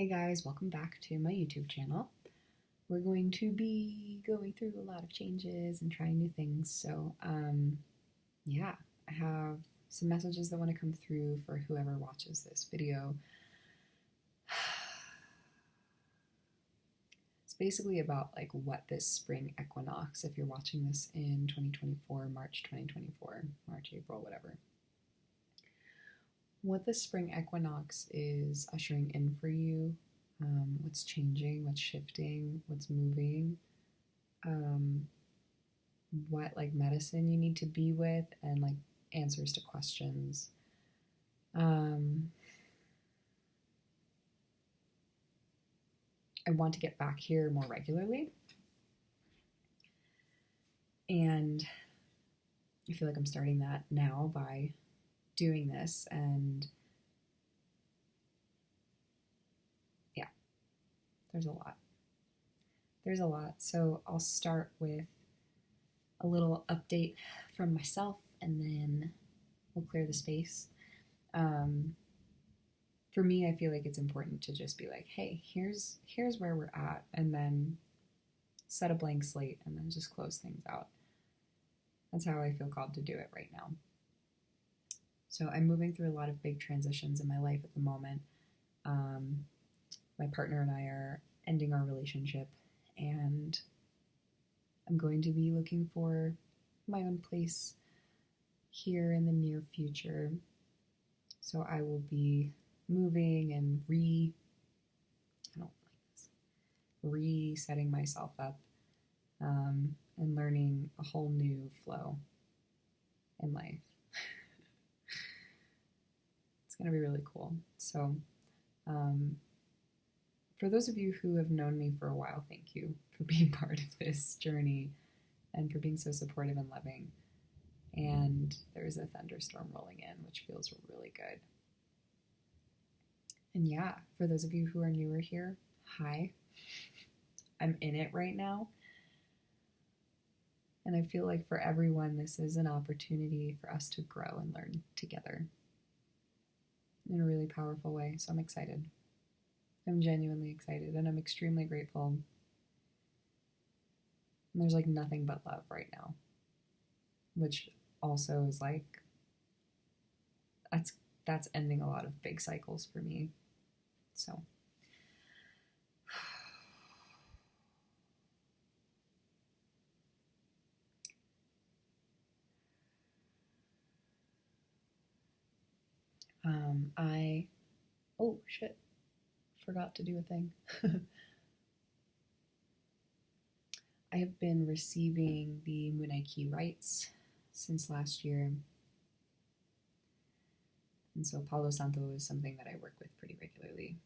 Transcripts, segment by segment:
Hey guys, welcome back to my YouTube channel. We're going to be going through a lot of changes and trying new things. So, yeah, I have some messages that want to come through for whoever watches this video. It's basically about like what this spring equinox, if you're watching this in 2024, March 2024, March, April, whatever. What the spring equinox is ushering in for you, what's changing, what's shifting, what's moving, what like medicine you need to be with, and like answers to questions. I want to get back here more regularly, and I feel like I'm starting that now by doing this, and yeah, there's a lot. So I'll start with a little update from myself, and then we'll clear the space. For me, I feel like it's important to just be like, hey, here's where we're at, and then set a blank slate and then just close things out. That's how I feel called to do it right now. So I'm moving through a lot of big transitions in my life at the moment. My partner and I are ending our relationship, and I'm going to be looking for my own place here in the near future. So I will be moving and resetting myself up, and learning a whole new flow in life. It's going to be really cool. So, for those of you who have known me for a while, thank you for being part of this journey and for being so supportive and loving. And there's a thunderstorm rolling in, which feels really good. And yeah, for those of you who are newer here, hi. I'm in it right now. And I feel like for everyone, this is an opportunity for us to grow and learn together in a really powerful way. So I'm excited. I'm genuinely excited, and I'm extremely grateful. And there's like nothing but love right now, which also is like, that's ending a lot of big cycles for me. So oh shit, forgot to do a thing. I have been receiving the Munaiki rights since last year. And so Palo Santo is something that I work with pretty regularly.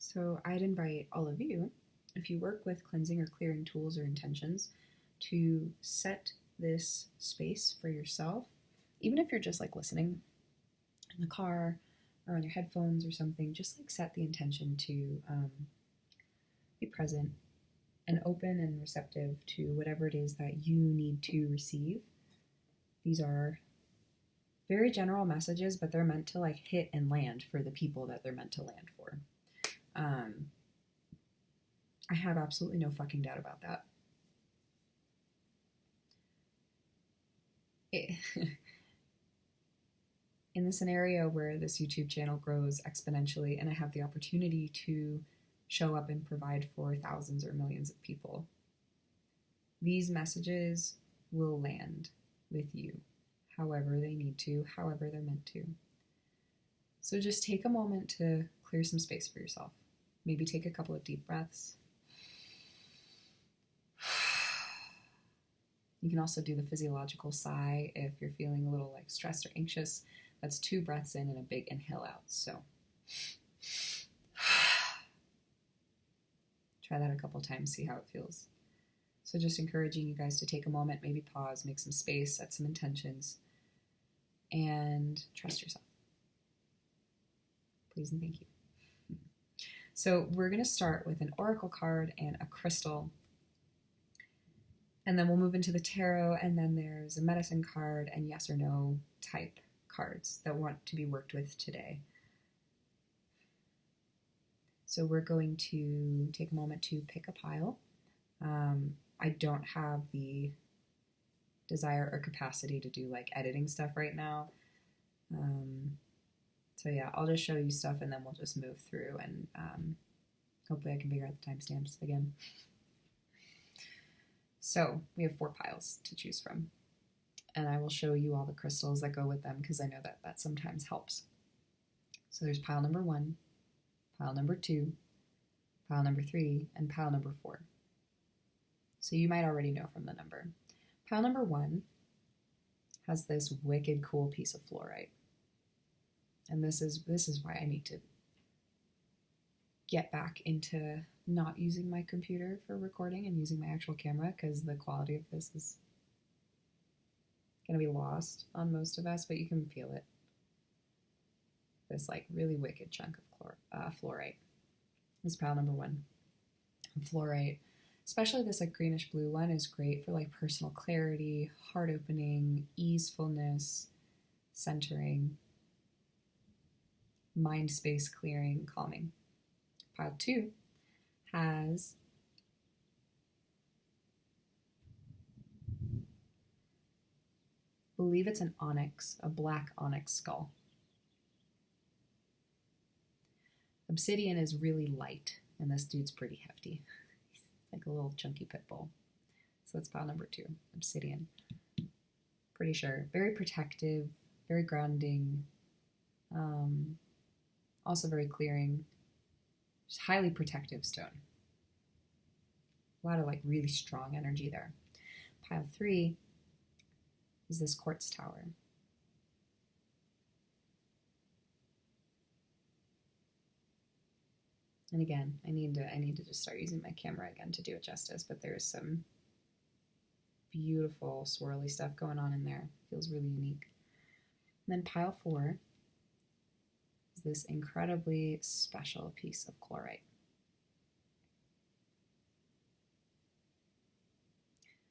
So I'd invite all of you, if you work with cleansing or clearing tools or intentions, to set this space for yourself, even if you're just like listening in the car or on your headphones or something. Just like set the intention to be present and open and receptive to whatever it is that you need to receive. These are very general messages, but they're meant to like hit and land for the people that they're meant to land for. I have absolutely no fucking doubt about that. In the scenario where this YouTube channel grows exponentially and I have the opportunity to show up and provide for thousands or millions of people, these messages will land with you however they need to, however they're meant to. So just take a moment to clear some space for yourself. Maybe take a couple of deep breaths. You can also do the physiological sigh if you're feeling a little like stressed or anxious. That's 2 breaths in and a big inhale out. So try that a couple times, see how it feels. So just encouraging you guys to take a moment, maybe pause, make some space, set some intentions, and trust yourself. Please and thank you. So we're going to start with an oracle card and a crystal. And then we'll move into the tarot, and then there's a medicine card and yes or no type cards that want to be worked with today. So we're going to take a moment to pick a pile. I don't have the desire or capacity to do like editing stuff right now. So yeah, I'll just show you stuff and then we'll just move through, and hopefully I can figure out the timestamps again. So we have 4 piles to choose from, and I will show you all the crystals that go with them because I know that that sometimes helps. So there's pile number 1, pile number 2, pile number 3, and pile number 4. So you might already know from the number. Pile number 1 has this wicked cool piece of fluorite. And this is why I need to get back into not using my computer for recording and using my actual camera, because the quality of this is going to be lost on most of us, but you can feel it. This like really wicked chunk of fluorite. This is pile number 1. And fluorite, especially this like greenish blue one, is great for like personal clarity, heart opening, easefulness, centering, mind space clearing, calming. Pile 2 has I believe it's an onyx, a black onyx skull. Obsidian is really light, and this dude's pretty hefty. He's like a little chunky pit bull. So that's pile number 2, obsidian. Pretty sure. Very protective, very grounding, also very clearing. Just highly protective stone. A lot of like really strong energy there. Pile 3 is this quartz tower. And again, I need to just start using my camera again to do it justice, but there's some beautiful swirly stuff going on in there. Feels really unique. And then pile 4 is this incredibly special piece of chlorite.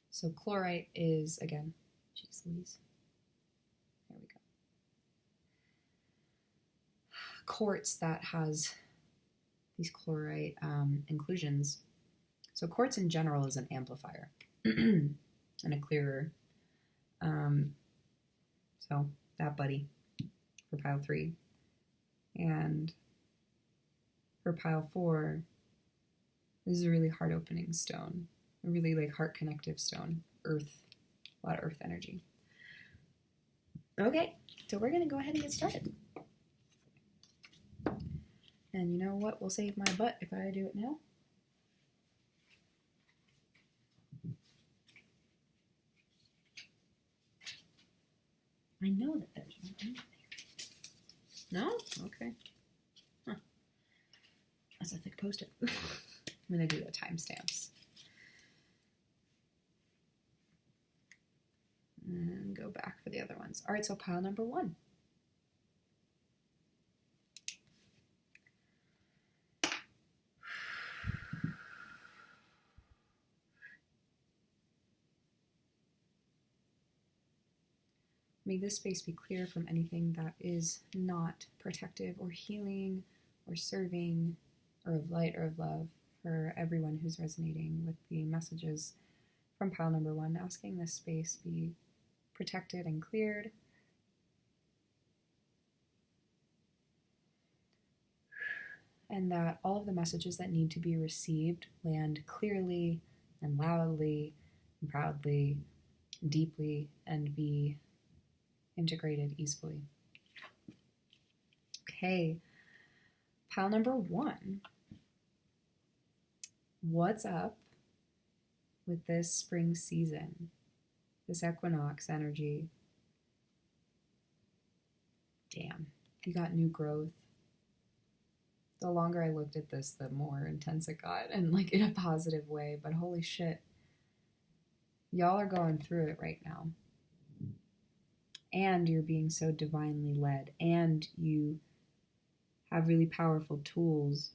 So chlorite is, again, geez Louise. There we go. Quartz that has these chlorite inclusions. So quartz in general is an amplifier and a clearer. So that buddy for pile 3. And for pile 4, this is a really heart-opening stone. A really like heart-connective stone. Earth. A lot of earth energy. Okay, so we're going to go ahead and get started. And you know what will save my butt if I do it now? I know that there's one in there. No? Okay. Huh. That's a thick post-it. I'm going to do the timestamps. And go back for the other ones. All right, so pile number 1. May this space be clear from anything that is not protective or healing or serving or of light or of love for everyone who's resonating with the messages from pile number 1, asking this space be protected and cleared. And that all of the messages that need to be received land clearly and loudly and proudly, deeply, and be integrated easily. Okay, pile number 1. What's up with this spring season? This equinox energy. Damn, you got new growth. The longer I looked at this, the more intense it got, and like in a positive way, but holy shit. Y'all are going through it right now. And you're being so divinely led, and you have really powerful tools,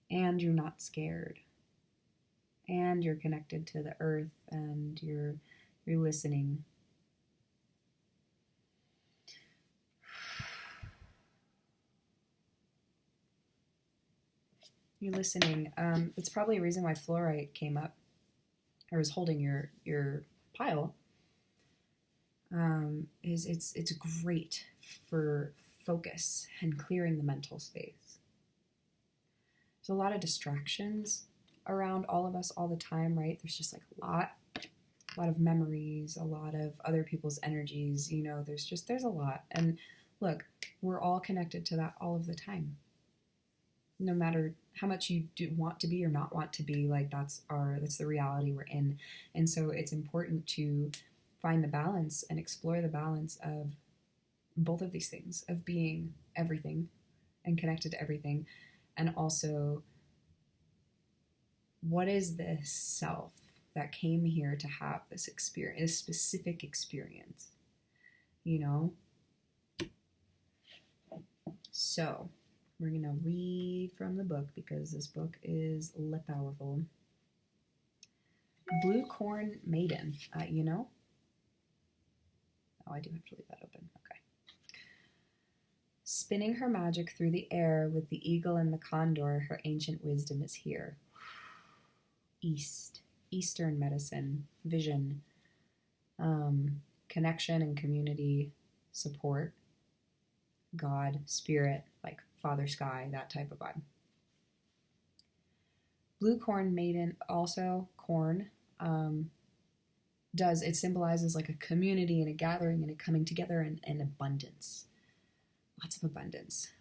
and you're not scared. and you're connected to the earth, and you're listening. You're listening. It's probably a reason why fluorite came up, or is holding your pile. Is it's great for focus and clearing the mental space. There's a lot of distractions around all of us all the time, right? There's just like a lot of memories, a lot of other people's energies, there's a lot. And look, we're all connected to that all of the time. No matter how much you do want to be or not want to be, like that's the reality we're in. And so it's important to find the balance and explore the balance of both of these things, of being everything and connected to everything, and also what is this self that came here to have this experience, this specific experience, So we're going to read from the book because this book is powerful. Blue Corn Maiden, Oh, I do have to leave that open. Okay. Spinning her magic through the air with the eagle and the condor, her ancient wisdom is here. Eastern medicine, vision, connection and community, support, God, spirit, like Father Sky, that type of vibe. Blue Corn Maiden, also corn, it symbolizes like a community and a gathering and a coming together and abundance. Lots of abundance.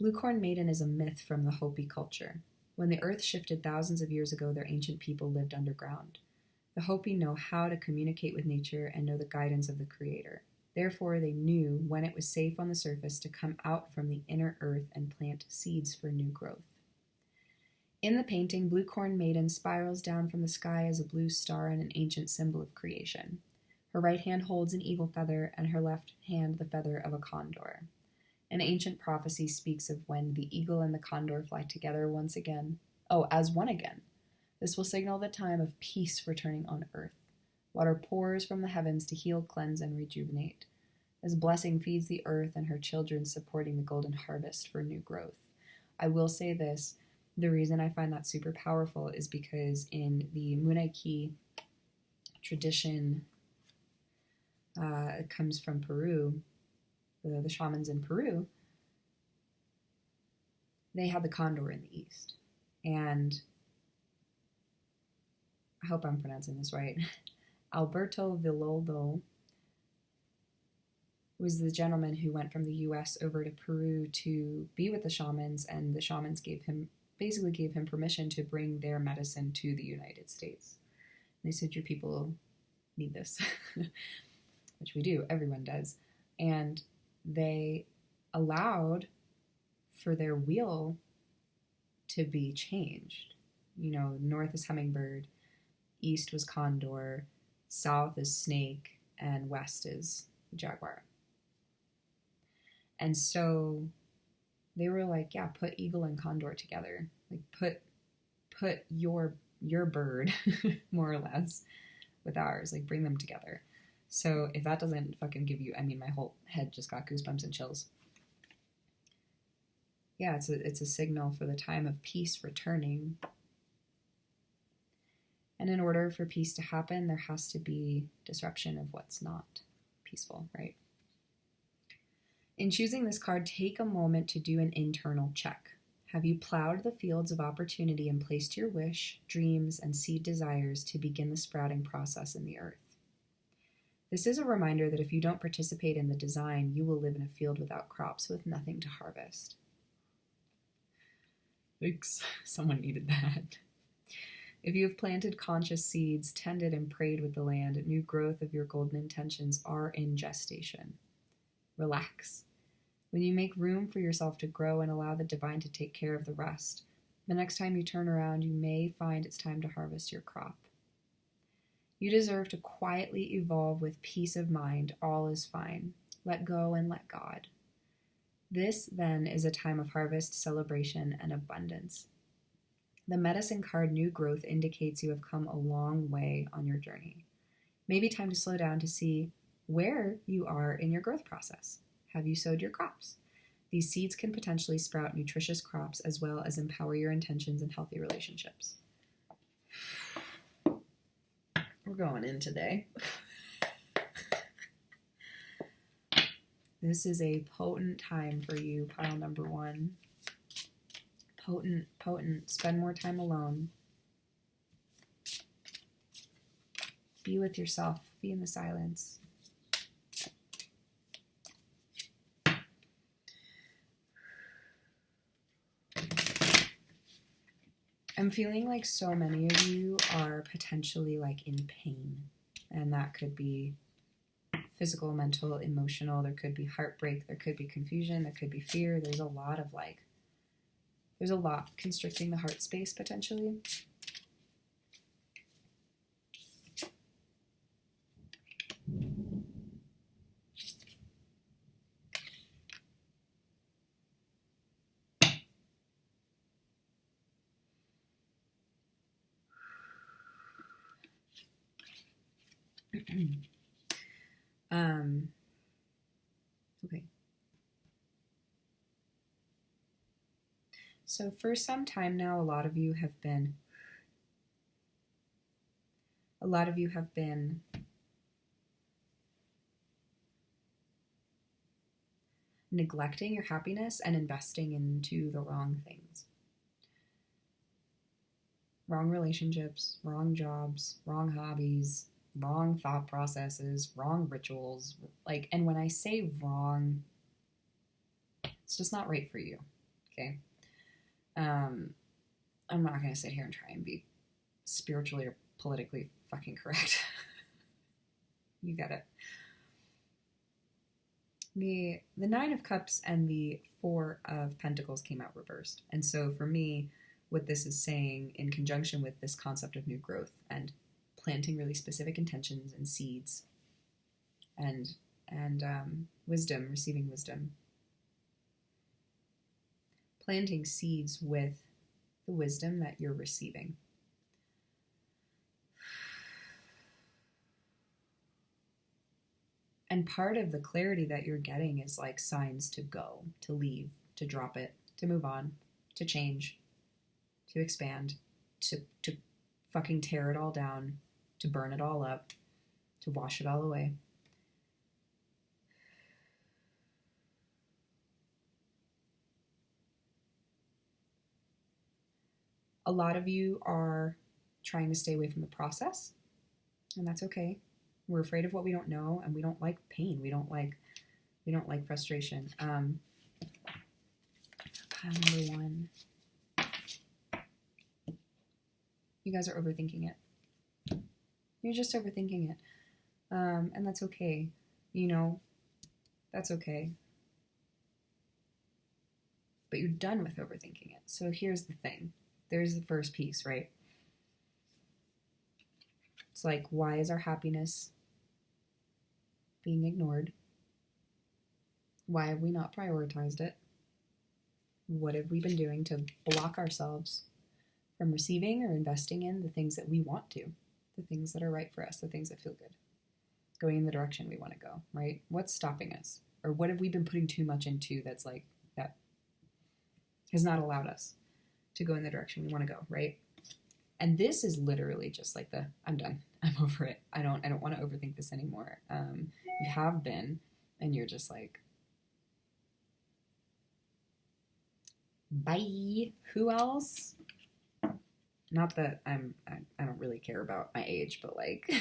Blue Corn Maiden is a myth from the Hopi culture. When the earth shifted thousands of years ago, their ancient people lived underground. The Hopi know how to communicate with nature and know the guidance of the Creator. Therefore, they knew when it was safe on the surface to come out from the inner earth and plant seeds for new growth. In the painting, Blue Corn Maiden spirals down from the sky as a blue star and an ancient symbol of creation. Her right hand holds an eagle feather and her left hand the feather of a condor. An ancient prophecy speaks of when the eagle and the condor fly together once again. As one again. This will signal the time of peace returning on earth. Water pours from the heavens to heal, cleanse, and rejuvenate. This blessing feeds the earth and her children, supporting the golden harvest for new growth. I will say this. The reason I find that super powerful is because in the Munaiki tradition, it comes from Peru, the shamans in Peru, they had the condor in the east. And I hope I'm pronouncing this right. Alberto Villoldo was the gentleman who went from the U.S. over to Peru to be with the shamans, and the shamans gave him permission to bring their medicine to the United States. They said, your people need this, which we do, everyone does. And they allowed for their wheel to be changed. North is hummingbird, east was condor, south is snake, and west is jaguar. And so they were like, yeah, put eagle and condor together. Like put your bird, more or less, with ours. Like bring them together. So if that doesn't fucking give you, my whole head just got goosebumps and chills. Yeah, it's a signal for the time of peace returning. And in order for peace to happen, there has to be disruption of what's not peaceful, right? In choosing this card, take a moment to do an internal check. Have you plowed the fields of opportunity and placed your wish, dreams, and seed desires to begin the sprouting process in the earth? This is a reminder that if you don't participate in the design, you will live in a field without crops with nothing to harvest. Thanks. Someone needed that. If you have planted conscious seeds, tended and prayed with the land, new growth of your golden intentions are in gestation. Relax. When you make room for yourself to grow and allow the divine to take care of the rest, the next time you turn around, you may find it's time to harvest your crop. You deserve to quietly evolve with peace of mind. All is fine. Let go and let God. This, then, is a time of harvest, celebration, and abundance. The medicine card New Growth indicates you have come a long way on your journey. Maybe time to slow down to see where you are in your growth process. Have you sowed your crops? These seeds can potentially sprout nutritious crops as well as empower your intentions and healthy relationships. We're going in today. This is a potent time for you, pile number 1. Potent, potent. Spend more time alone. Be with yourself. Be in the silence. I'm feeling like so many of you are potentially like in pain, and that could be physical, mental, emotional. There could be heartbreak. There could be confusion. There could be fear. There's a lot constricting the heart space potentially. Okay. So for some time now, a lot of you have been neglecting your happiness and investing into the wrong things. Wrong relationships, wrong jobs, wrong hobbies, wrong thought processes, wrong rituals. And when I say wrong, it's just not right for you, okay? I'm not going to sit here and try and be spiritually or politically fucking correct. You get it. The 9 of Cups and the 4 of Pentacles came out reversed. And so for me, what this is saying in conjunction with this concept of new growth and planting really specific intentions and seeds and wisdom, receiving wisdom. Planting seeds with the wisdom that you're receiving. And part of the clarity that you're getting is like signs to go, to leave, to drop it, to move on, to change, to expand, to fucking tear it all down, to burn it all up, to wash it all away. A lot of you are trying to stay away from the process, and that's okay. We're afraid of what we don't know, and we don't like pain. We don't like frustration. Pile number 1. You guys are overthinking it. You're just overthinking it. And that's okay. That's okay. But you're done with overthinking it. So here's the thing. There's the first piece, right? It's like, why is our happiness being ignored? Why have we not prioritized it? What have we been doing to block ourselves from receiving or investing in the things that we want to, the things that are right for us, the things that feel good, going in the direction we want to go, right? What's stopping us? Or what have we been putting too much into that has not allowed us to go in the direction we want to go, right? And this is literally just like I'm done. I'm over it. I don't want to overthink this anymore. You have been, and you're just like, bye. Who else? Not that I don't really care about my age, but like,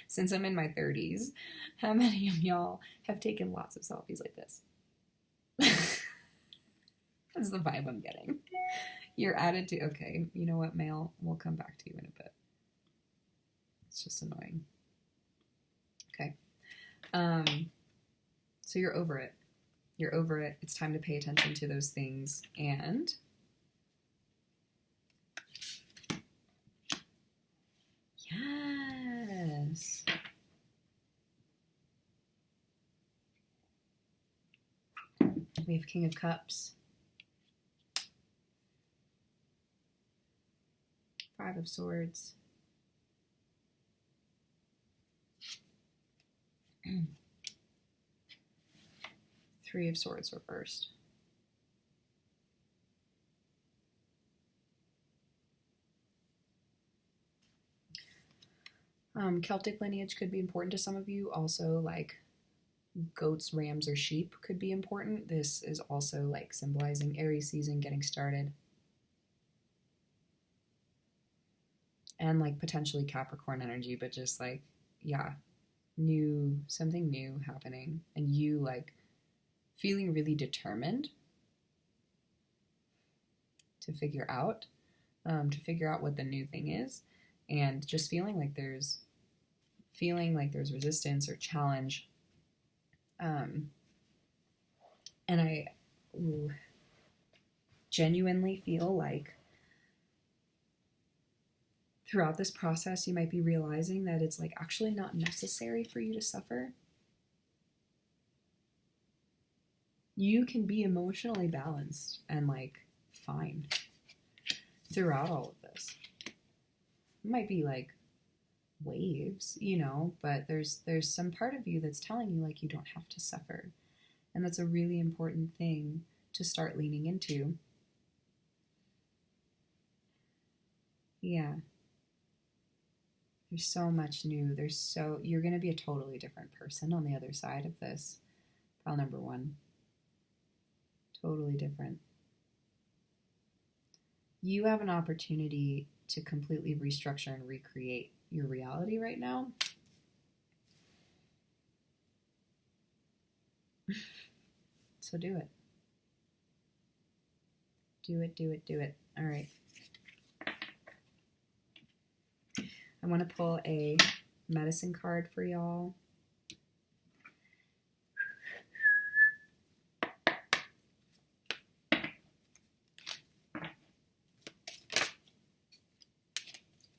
since I'm in my 30s, how many of y'all have taken lots of selfies like this? That's the vibe I'm getting. Your attitude, okay, you know what, male, we'll come back to you in a bit. It's just annoying. Okay. So you're over it. You're over it. It's time to pay attention to those things. And yes. We have King of Cups. Five of Swords. Three of Swords reversed. Celtic lineage could be important to some of you. Also, like goats, rams, or sheep could be important. This is also like symbolizing Aries season getting started. And like potentially Capricorn energy, but just like, yeah, something new happening. And you like feeling really determined to figure out what the new thing is. And just feeling like there's resistance or challenge. And I genuinely feel like throughout this process, you might be realizing that it's like actually not necessary for you to suffer. You can be emotionally balanced and like fine throughout all of this. It might be like waves, you know, but there's some part of you that's telling you like you don't have to suffer. And that's a really important thing to start leaning into. Yeah. There's so much new. You're going to be a totally different person on the other side of this. Pile number 1. Totally different. You have an opportunity to completely restructure and recreate your reality right now. So do it. Do it, do it, do it. All right. I want to pull a medicine card for y'all.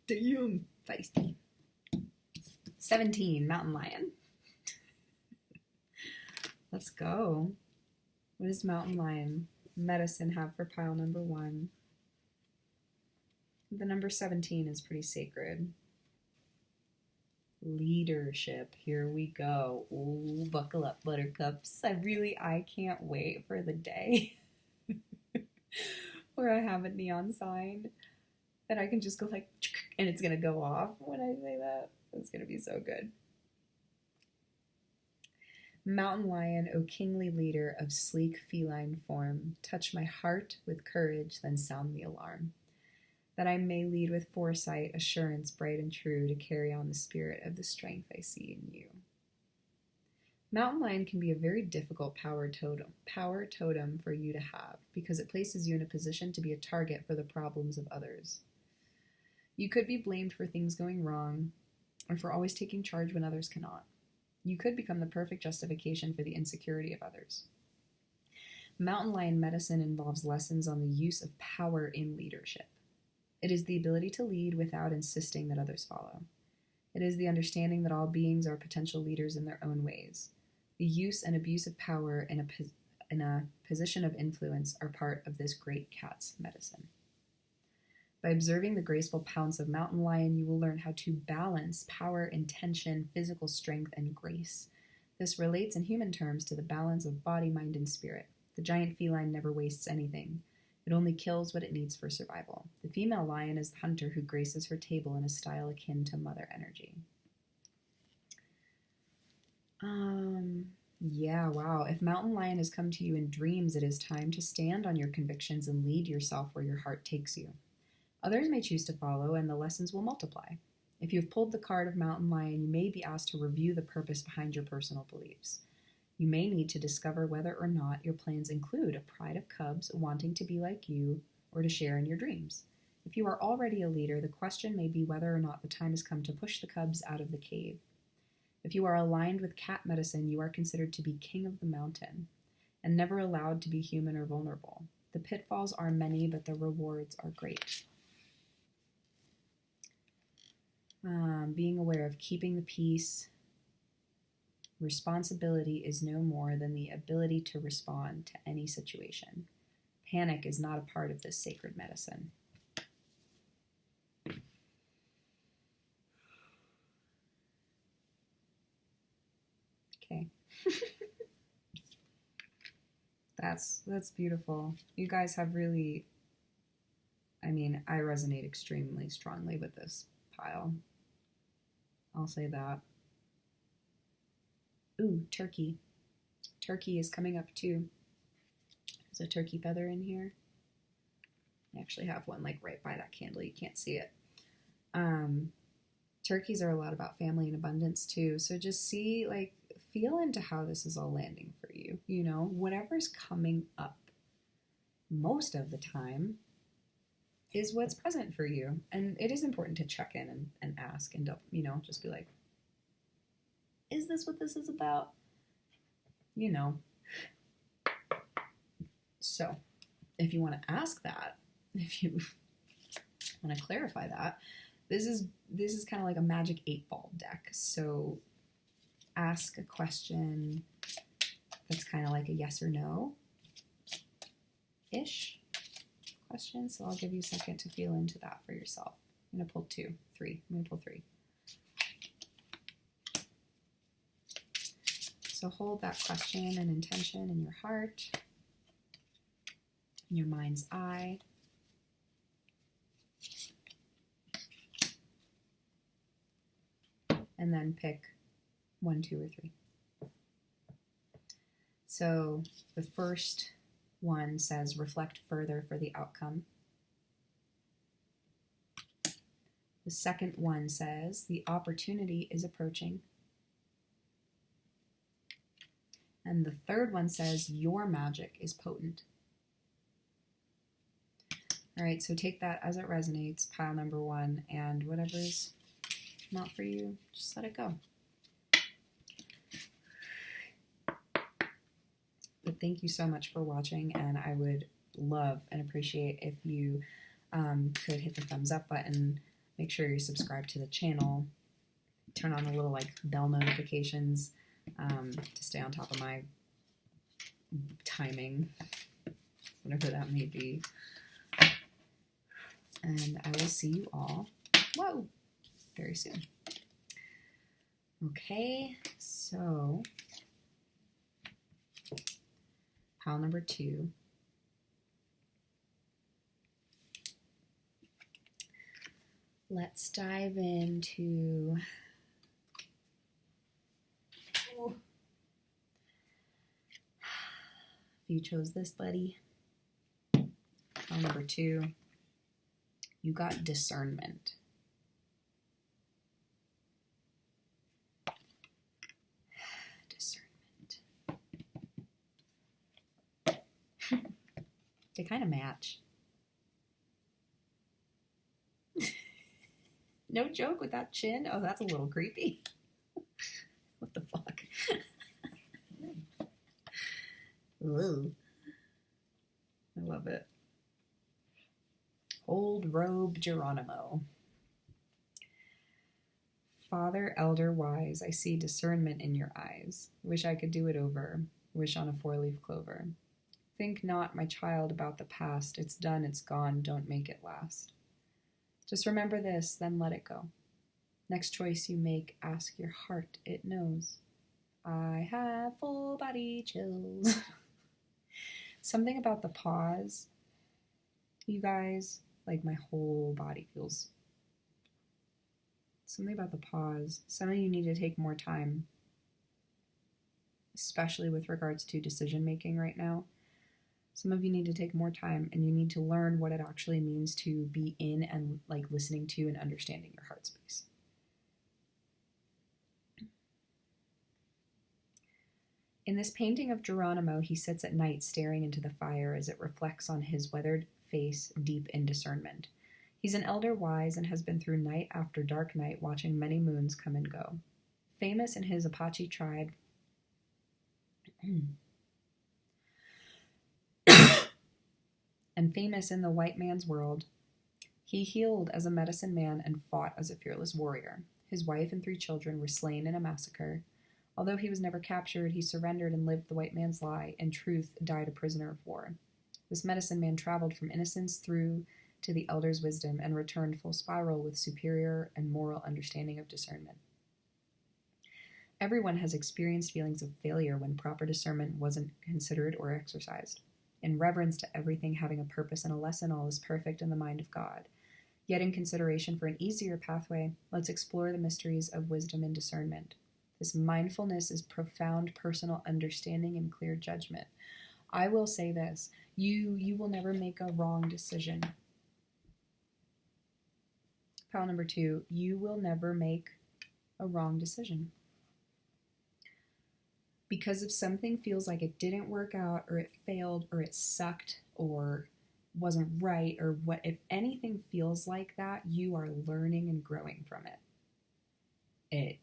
Damn, feisty. 17, Mountain Lion. Let's go. What does Mountain Lion medicine have for pile number 1? The number 17 is pretty sacred. Leadership. Here we go. Ooh, buckle up, buttercups. I can't wait for the day where I have a neon sign that I can just go like, and it's going to go off when I say that. It's going to be so good. Mountain lion, O kingly leader of sleek feline form, touch my heart with courage, then sound the alarm, that I may lead with foresight, assurance bright and true, to carry on the spirit of the strength I see in you. Mountain lion can be a very difficult power totem for you to have, because it places you in a position to be a target for the problems of others. You could be blamed for things going wrong, or for always taking charge when others cannot. You could become the perfect justification for the insecurity of others. Mountain lion medicine involves lessons on the use of power in leadership. It is the ability to lead without insisting that others follow. It is the understanding that all beings are potential leaders in their own ways. The use and abuse of power in a position of influence are part of this great cat's medicine. By observing the graceful pounce of Mountain Lion, you will learn how to balance power, intention, physical strength, and grace. This relates in human terms to the balance of body, mind, and spirit. The giant feline never wastes anything. It only kills what it needs for survival. The female lion is the hunter who graces her table in a style akin to mother energy. Yeah, wow. If Mountain Lion has come to you in dreams, it is time to stand on your convictions and lead yourself where your heart takes you. Others may choose to follow, and the lessons will multiply. If you have pulled the card of Mountain Lion, you may be asked to review the purpose behind your personal beliefs. You may need to discover whether or not your plans include a pride of cubs wanting to be like you or to share in your dreams. If you are already a leader, the question may be whether or not the time has come to push the cubs out of the cave. If you are aligned with cat medicine, you are considered to be king of the mountain and never allowed to be human or vulnerable. The pitfalls are many, but the rewards are great. Being aware of keeping the peace. Responsibility is no more than the ability to respond to any situation. Panic is not a part of this sacred medicine. Okay. That's beautiful. You guys have really, I mean, I resonate extremely strongly with this pile. I'll say that. Ooh, turkey. Turkey is coming up too. There's a turkey feather in here. I actually have one like right by that candle. You can't see it. Turkeys are a lot about family and abundance too. So just see, like, feel into how this is all landing for you. You know, whatever's coming up most of the time is what's present for you. And it is important to check in and ask and, you know, just be like, is this what this is about? You know. So if you want to ask that, if you want to clarify that, this is kind of like a magic 8-ball deck. So ask a question that's kind of like a yes or no ish question. So I'll give you a second to feel into that for yourself. I'm going to pull 3. I'm going to pull 3. So hold that question and intention in your heart, in your mind's eye. And then pick 1, 2, or 3. So the first one says reflect further for the outcome. The second one says the opportunity is approaching. And the third one says your magic is potent. All right, so take that as it resonates, pile number 1, and whatever's not for you, just let it go. But thank you so much for watching, and I would love and appreciate if you could hit the thumbs up button, make sure you're subscribed to the channel, turn on the little like bell notifications to stay on top of my timing, whatever that may be. And I will see you all, very soon. Okay, so pile number 2. Let's dive into you chose this, buddy. Pile number 2. You got discernment. Discernment. They kind of match. No joke with that chin. Oh, that's a little creepy. What the fuck? Ooh. I love it. Old Robe Geronimo. Father, elder, wise, I see discernment in your eyes. Wish I could do it over. Wish on a 4-leaf clover. Think not, my child, about the past. It's done, it's gone, don't make it last. Just remember this, then let it go. Next choice you make, ask your heart, it knows. I have full body chills. Something about the pause, you guys, like my whole body feels. Something about the pause. Some of you need to take more time, especially with regards to decision making right now. Some of you need to take more time, and you need to learn what it actually means to be in and like listening to and understanding your heart space. In this painting of Geronimo, he sits at night staring into the fire as it reflects on his weathered face deep in discernment. He's an elder wise and has been through night after dark night watching many moons come and go. Famous in his Apache tribe, and famous in the white man's world, he healed as a medicine man and fought as a fearless warrior. His wife and 3 children were slain in a massacre. Although he was never captured, he surrendered and lived the white man's lie, and truth died a prisoner of war. This medicine man traveled from innocence through to the elder's wisdom and returned full spiral with superior and moral understanding of discernment. Everyone has experienced feelings of failure when proper discernment wasn't considered or exercised. In reverence to everything having a purpose and a lesson, all is perfect in the mind of God. Yet in consideration for an easier pathway, let's explore the mysteries of wisdom and discernment. This mindfulness is profound personal understanding and clear judgment. I will say this, you will never make a wrong decision. Pile number 2, you will never make a wrong decision. Because if something feels like it didn't work out, or it failed, or it sucked, or wasn't right, or what, if anything feels like that, you are learning and growing from it.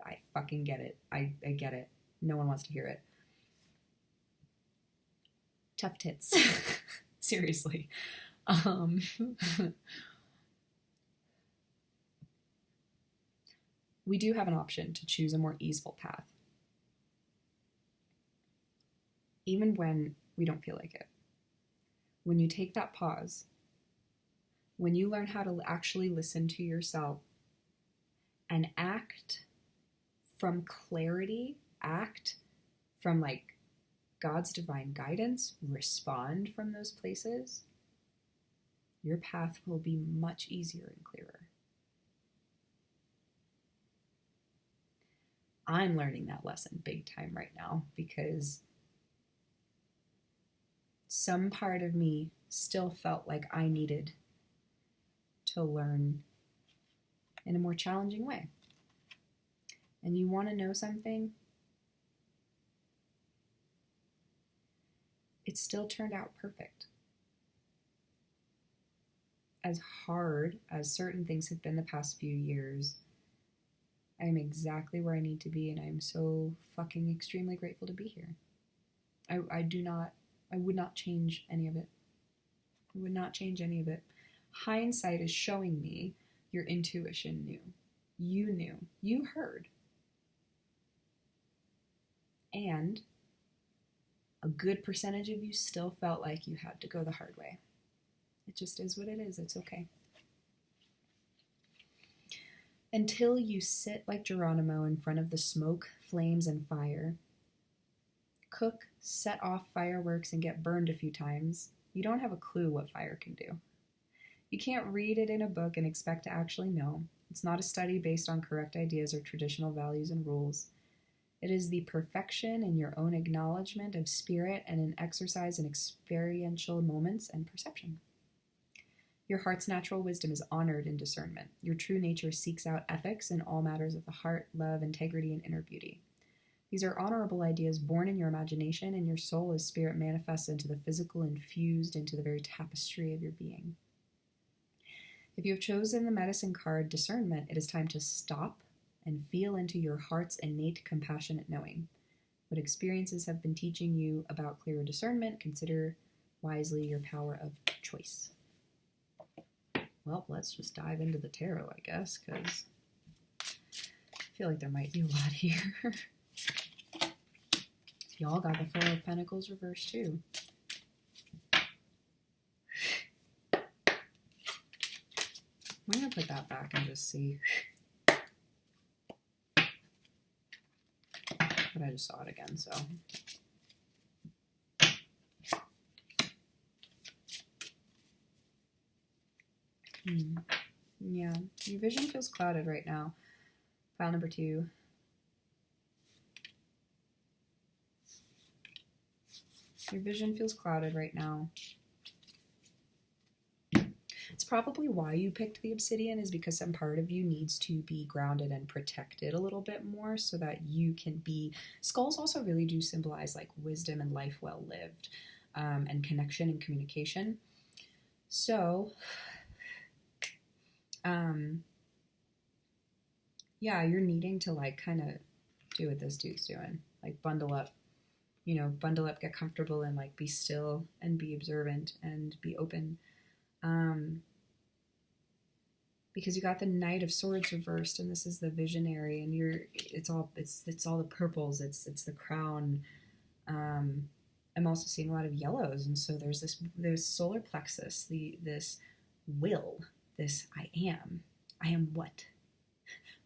I fucking get it. I get it. No one wants to hear it. Tough tits. Seriously. We do have an option to choose a more easeful path, even when we don't feel like it. When you take that pause, when you learn how to actually listen to yourself and act from clarity, act from like God's divine guidance, respond from those places, your path will be much easier and clearer. I'm learning that lesson big time right now because some part of me still felt like I needed to learn in a more challenging way. And you want to know something? It still turned out perfect. As hard as certain things have been the past few years, I'm exactly where I need to be, and I'm so fucking extremely grateful to be here. I would not change any of it. I would not change any of it. Hindsight is showing me your intuition knew. You knew. You heard. And a good percentage of you still felt like you had to go the hard way. It just is what it is. It's okay. Until you sit like Geronimo in front of the smoke, flames, and fire, cook, set off fireworks, and get burned a few times, you don't have a clue what fire can do. You can't read it in a book and expect to actually know. It's not a study based on correct ideas or traditional values and rules. It is the perfection in your own acknowledgement of spirit and an exercise in experiential moments and perception. Your heart's natural wisdom is honored in discernment. Your true nature seeks out ethics in all matters of the heart, love, integrity, and inner beauty. These are honorable ideas born in your imagination, and your soul as spirit manifests into the physical, infused into the very tapestry of your being. If you have chosen the medicine card discernment, it is time to stop and feel into your heart's innate compassionate knowing. What experiences have been teaching you about clearer discernment? Consider wisely your power of choice. Well, let's just dive into the tarot, I guess, because I feel like there might be a lot here. Y'all got the Four of Pentacles reversed, too. I'm going to put that back and just see. But I just saw it again, so. Yeah, your vision feels clouded right now. Pile number 2. Your vision feels clouded right now. It's probably why you picked the obsidian, is because some part of you needs to be grounded and protected a little bit more so that you can be... Skulls also really do symbolize like wisdom and life well lived, and connection and communication. So... yeah, you're needing to like kind of do what this dude's doing, like bundle up, get comfortable and like be still and be observant and be open. Because you got the Knight of Swords reversed, and this is the visionary, and it's all the purples, it's the crown. I'm also seeing a lot of yellows, and so there's solar plexus, this will, this I am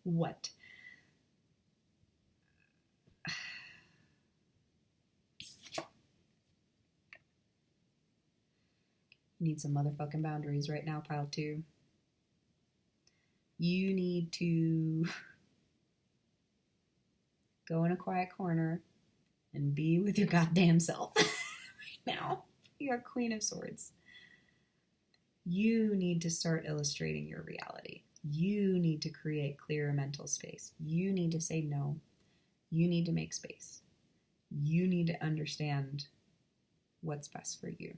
what? You need some motherfucking boundaries right now, pile 2. You need to go in a quiet corner and be with your goddamn self right now. You are Queen of Swords. You need to start illustrating your reality. You need to create clearer mental space. You need to say no. You need to make space. You need to understand what's best for you.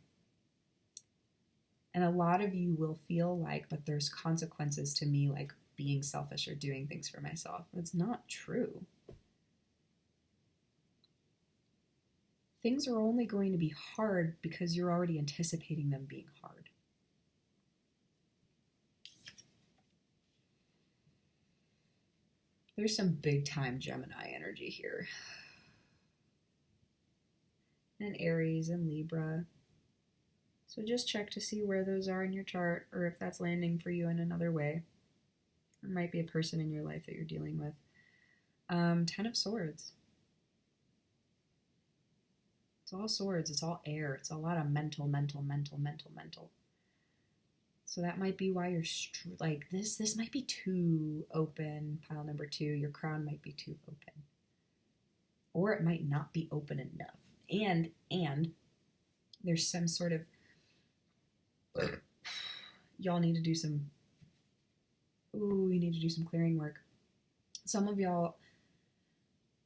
And a lot of you will feel like, but there's consequences to me, like being selfish or doing things for myself. It's not true. Things are only going to be hard because you're already anticipating them being hard. There's some big time Gemini energy here. And Aries and Libra. So just check to see where those are in your chart, or if that's landing for you in another way. There might be a person in your life that you're dealing with. 10 of Swords. It's all swords. It's all air. It's a lot of mental. So that might be why you're like this. This might be too open. Pile number 2. Your crown might be too open, or it might not be open enough. And there's some sort of y'all need to do some. Ooh, you need to do some clearing work. Some of y'all,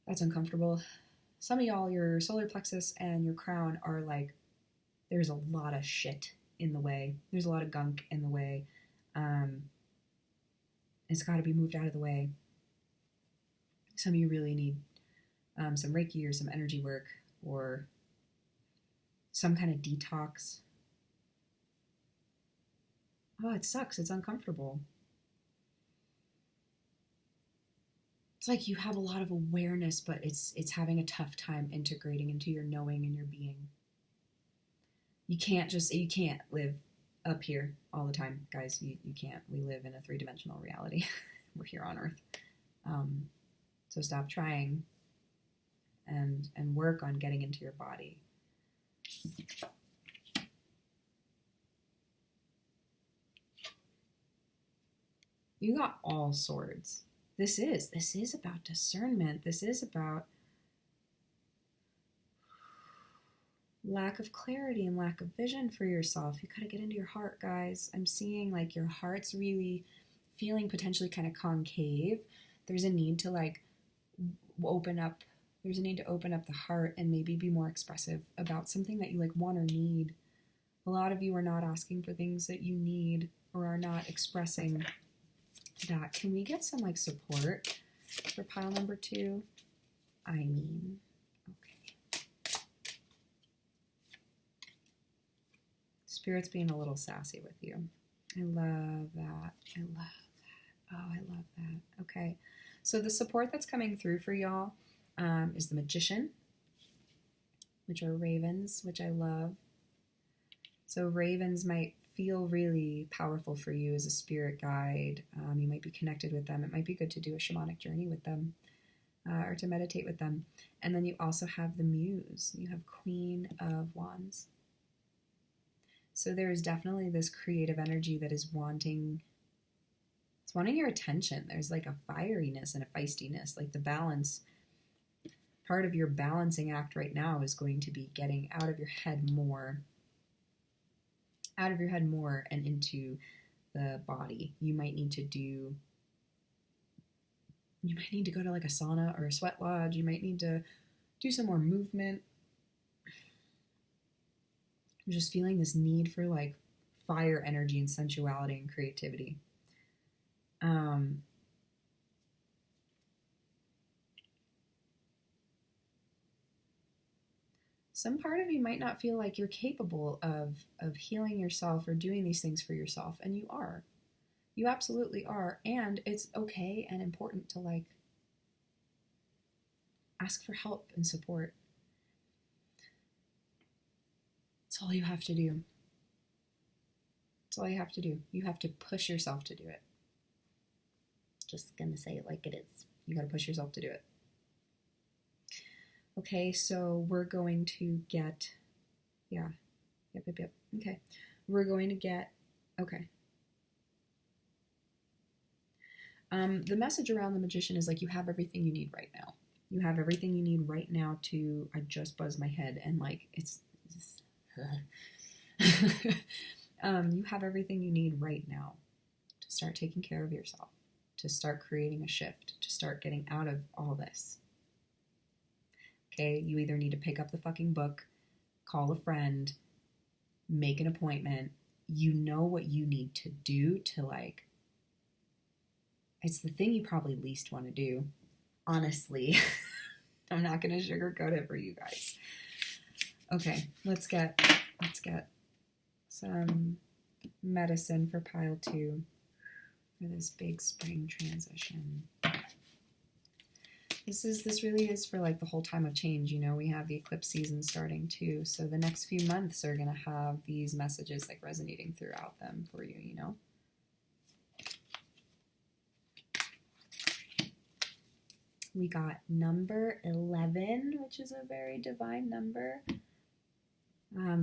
that's uncomfortable. Some of y'all, your solar plexus and your crown are like, there's a lot of shit in the way. There's a lot of gunk in the way. It's got to be moved out of the way. Some of you really need some Reiki or some energy work or some kind of detox. Oh, it sucks. It's uncomfortable. It's like you have a lot of awareness, but it's having a tough time integrating into your knowing and your being. You can't live up here all the time, guys. You can't. We live in a 3-dimensional reality. We're here on Earth. So stop trying and work on getting into your body. You got all swords. This is about discernment. This is about lack of clarity and lack of vision for yourself. You gotta get into your heart, guys. I'm seeing like your heart's really feeling potentially kind of concave. There's a need to like open up. There's a need to open up the heart and maybe be more expressive about something that you like want or need. A lot of you are not asking for things that you need or are not expressing that. Can we get some like support for pile number 2? I mean, okay. Spirit's being a little sassy with you. I love that. I love that. Oh, I love that. Okay. So the support that's coming through for y'all is the Magician, which are ravens, which I love. So ravens might feel really powerful for you as a spirit guide. You might be connected with them. It might be good to do a shamanic journey with them or to meditate with them. And then you also have the Muse. You have Queen of Wands. So there is definitely this creative energy that is wanting your attention. There's like a fieriness and a feistiness, like the balance. Part of your balancing act right now is going to be getting out of your head more and into the body. You might need to go to like a sauna or a sweat lodge. You might need to do some more movement. I'm just feeling this need for like fire energy and sensuality and creativity. Some part of you might not feel like you're capable of healing yourself or doing these things for yourself, and you are. You absolutely are, and it's okay and important to like ask for help and support. That's all you have to do. That's all you have to do. You have to push yourself to do it. Just gonna say it like it is. You gotta push yourself to do it. Okay, so we're going to get, yep. Okay. we're going to get, okay. The message around the Magician is like, you have everything you need right now. You have everything you need right now to, I just buzzed my head and like, it's you have everything you need right now to start taking care of yourself, to start creating a shift, to start getting out of all this. Okay, you either need to pick up the fucking book, call a friend, make an appointment. You know what you need to do to like, it's the thing you probably least want to do, honestly. I'm not going to sugarcoat it for you guys. Okay, let's get some medicine for pile 2 for this big spring transition. This really is for like the whole time of change. You know, we have the eclipse season starting too. So the next few months are going to have these messages like resonating throughout them for you, you know? We got number 11, which is a very divine number.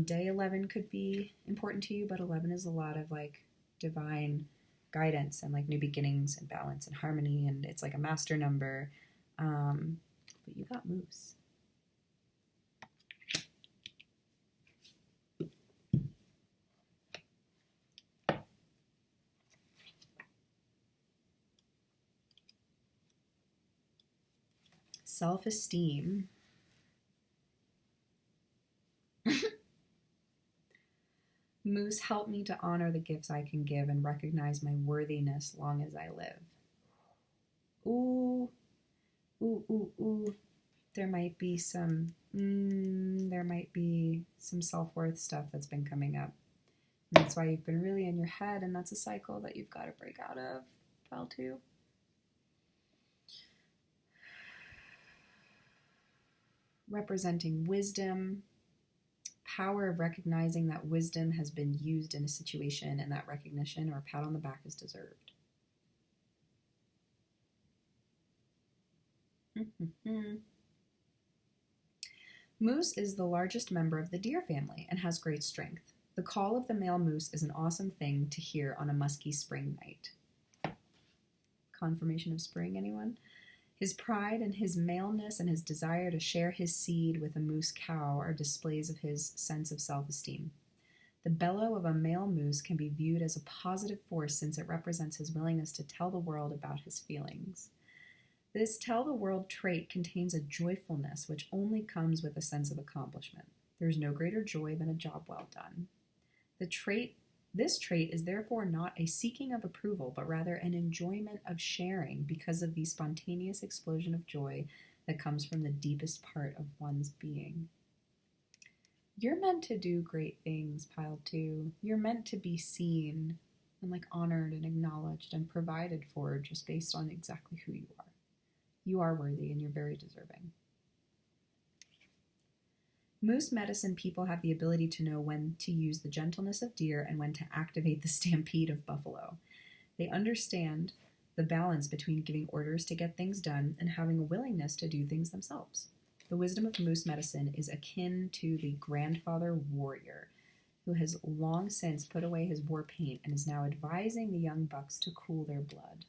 Day 11 could be important to you, but 11 is a lot of like divine guidance and like new beginnings and balance and harmony, and it's like a master number. But you got moose. Self-esteem. Moose, help me to honor the gifts I can give and recognize my worthiness long as I live. Ooh. Ooh, ooh, ooh. There might be some self-worth stuff that's been coming up. And that's why you've been really in your head, and that's a cycle that you've got to break out of. Pile 2. Representing wisdom, power of recognizing that wisdom has been used in a situation and that recognition or a pat on the back is deserved. Moose is the largest member of the deer family and has great strength. The call of the male moose is an awesome thing to hear on a musky spring night. Confirmation of spring, anyone? His pride and his maleness and his desire to share his seed with a moose cow are displays of his sense of self-esteem. The bellow of a male moose can be viewed as a positive force since it represents his willingness to tell the world about his feelings. This tell-the-world trait contains a joyfulness which only comes with a sense of accomplishment. There is no greater joy than a job well done. This trait is therefore not a seeking of approval, but rather an enjoyment of sharing because of the spontaneous explosion of joy that comes from the deepest part of one's being. You're meant to do great things, pile 2. You're meant to be seen and like honored and acknowledged and provided for just based on exactly who you are. You are worthy and you're very deserving. Moose medicine people have the ability to know when to use the gentleness of deer and when to activate the stampede of buffalo. They understand the balance between giving orders to get things done and having a willingness to do things themselves. The wisdom of moose medicine is akin to the grandfather warrior who has long since put away his war paint and is now advising the young bucks to cool their blood.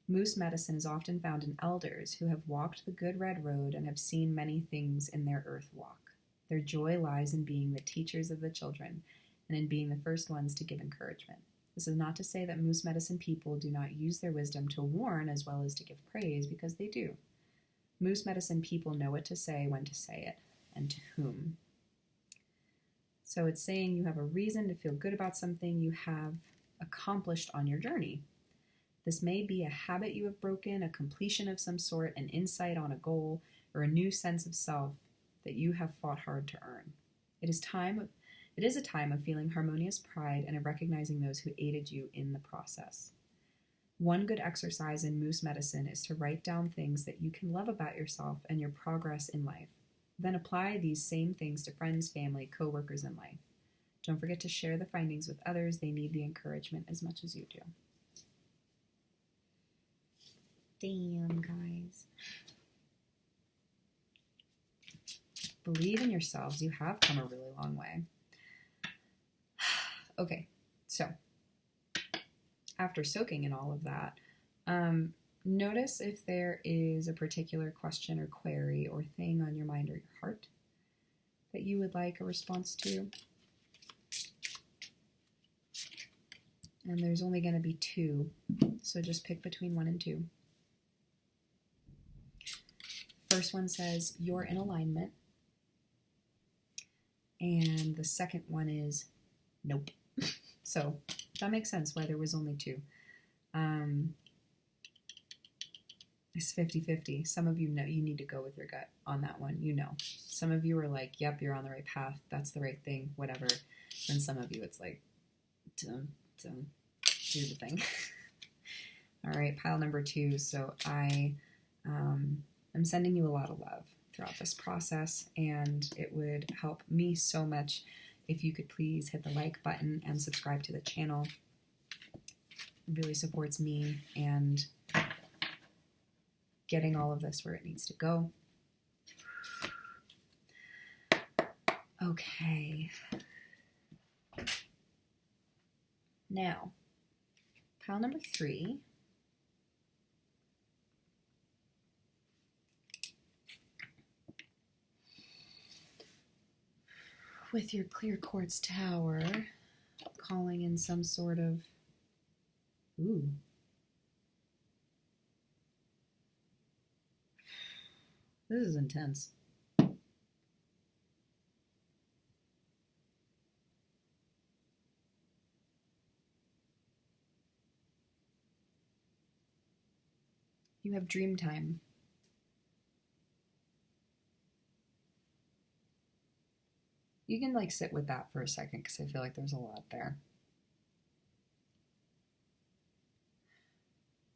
Moose medicine is often found in elders who have walked the good red road and have seen many things in their earth walk. Their joy lies in being the teachers of the children and in being the first ones to give encouragement. This is not to say that moose medicine people do not use their wisdom to warn as well as to give praise, because they do. Moose medicine people know what to say, when to say it, and to whom. So it's saying you have a reason to feel good about something you have accomplished on your journey. This may be a habit you have broken, a completion of some sort, an insight on a goal, or a new sense of self that you have fought hard to earn. It is a time of feeling harmonious pride and of recognizing those who aided you in the process. One good exercise in moose medicine is to write down things that you can love about yourself and your progress in life. Then apply these same things to friends, family, co-workers, and life. Don't forget to share the findings with others. They need the encouragement as much as you do. Damn, guys. Believe in yourselves. You have come a really long way. Okay, so after soaking in all of that, notice if there is a particular question or query or thing on your mind or your heart that you would like a response to. And there's only going to be 2, so just pick between 1 and 2. First one says, you're in alignment. And the second one is, nope. So that makes sense why there was only 2. It's 50-50. Some of you know you need to go with your gut on that one. You know. Some of you are like, yep, you're on the right path. That's the right thing, whatever. And some of you, it's like, don't do the thing. All right, pile number 2. So I'm sending you a lot of love throughout this process, and it would help me so much if you could please hit the like button and subscribe to the channel. It really supports me and getting all of this where it needs to go. Okay. Now, pile number 3. With your clear quartz tower, calling in some sort of, ooh. This is intense. You have dream time. You can like sit with that for a second because I feel like there's a lot there.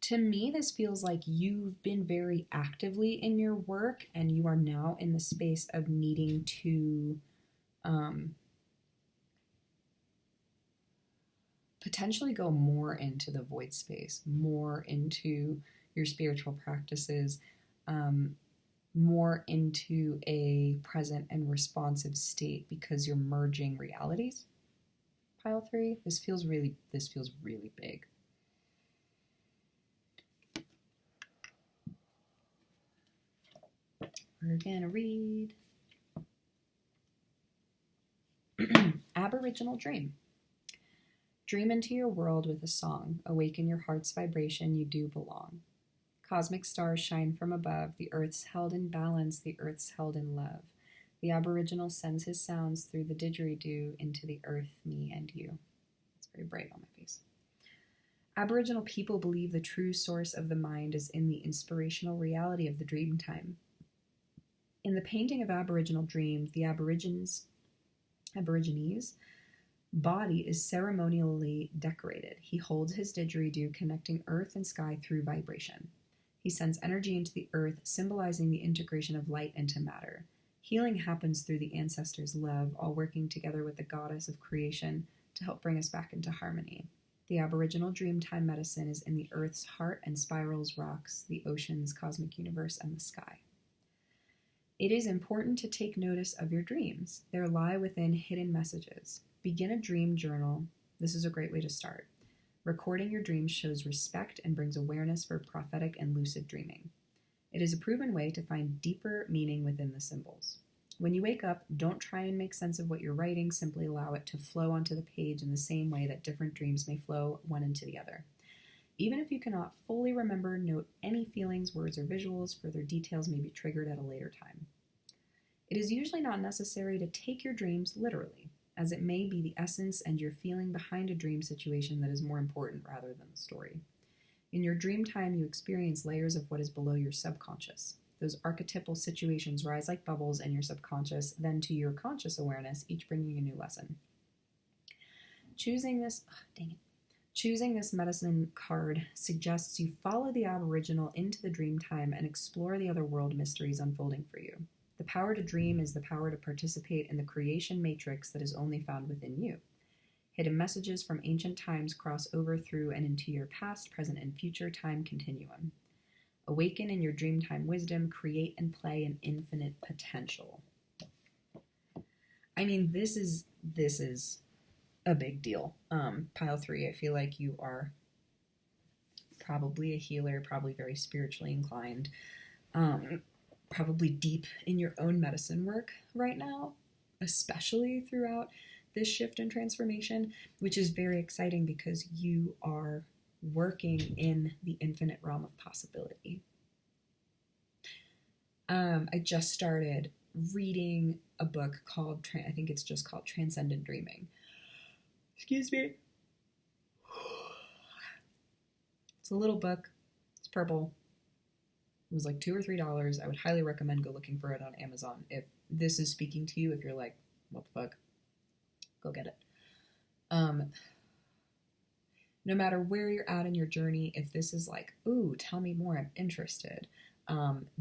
To me, this feels like you've been very actively in your work and you are now in the space of needing to potentially go more into the void space, more into your spiritual practices, more into a present and responsive state because you're merging realities. Pile 3, this feels really big. We're gonna read Aboriginal Dream. Dream into your world with a song. Awaken your heart's vibration, you do belong. Cosmic stars shine from above. The earth's held in balance, the earth's held in love. The Aboriginal sends his sounds through the didgeridoo into the earth, me and you. It's very bright on my face. Aboriginal people believe the true source of the mind is in the inspirational reality of the dream time. In the painting of Aboriginal Dream, the Aborigines' body is ceremonially decorated. He holds his didgeridoo, connecting earth and sky through vibration. He sends energy into the earth, symbolizing the integration of light into matter. Healing happens through the ancestors' love, all working together with the goddess of creation to help bring us back into harmony. The Aboriginal Dreamtime medicine is in the earth's heart and spirals, rocks, the oceans, cosmic universe, and the sky. It is important to take notice of your dreams. There lie within hidden messages. Begin a dream journal. This is a great way to start. Recording your dreams shows respect and brings awareness for prophetic and lucid dreaming. It is a proven way to find deeper meaning within the symbols. When you wake up, don't try and make sense of what you're writing. Simply allow it to flow onto the page in the same way that different dreams may flow one into the other. Even if you cannot fully remember, note any feelings, words, or visuals. Further details may be triggered at a later time. It is usually not necessary to take your dreams literally, as it may be the essence and your feeling behind a dream situation that is more important rather than the story. In your dream time, you experience layers of what is below your subconscious. Those archetypal situations rise like bubbles in your subconscious, then to your conscious awareness, each bringing a new lesson. Choosing this medicine card suggests you follow the Aboriginal into the dream time and explore the other world mysteries unfolding for you. The power to dream is the power to participate in the creation matrix that is only found within you. Hidden messages from ancient times cross over through and into your past, present, and future time continuum. Awaken in your dreamtime wisdom, create and play an infinite potential. I mean, this is a big deal. Pile 3, I feel like you are probably a healer, probably very spiritually inclined, probably deep in your own medicine work right now, especially throughout this shift and transformation, which is very exciting because you are working in the infinite realm of possibility. I just started reading a book called, I think it's just called Transcendent Dreaming. Excuse me. It's a little book. It's purple. It was like $2 or $3. I would highly recommend go looking for it on Amazon. If this is speaking to you, if you're like, what the fuck, go get it. No matter where you're at in your journey, if this is like, ooh, tell me more, I'm interested,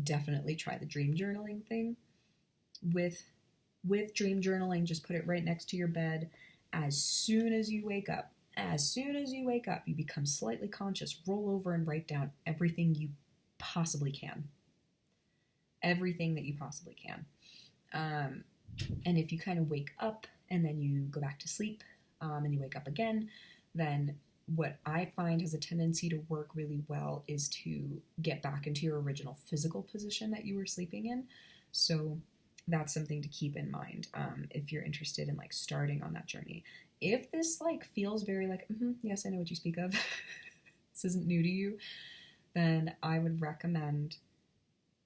definitely try the dream journaling thing. With dream journaling, just put it right next to your bed. As soon as you wake up, you become slightly conscious, roll over and write down everything you possibly can. Everything that you possibly can. And if you kind of wake up and then you go back to sleep, and you wake up again, then what I find has a tendency to work really well is to get back into your original physical position that you were sleeping in. So that's something to keep in mind if you're interested in like starting on that journey. If this like feels very like, yes, I know what you speak of, this isn't new to you, then I would recommend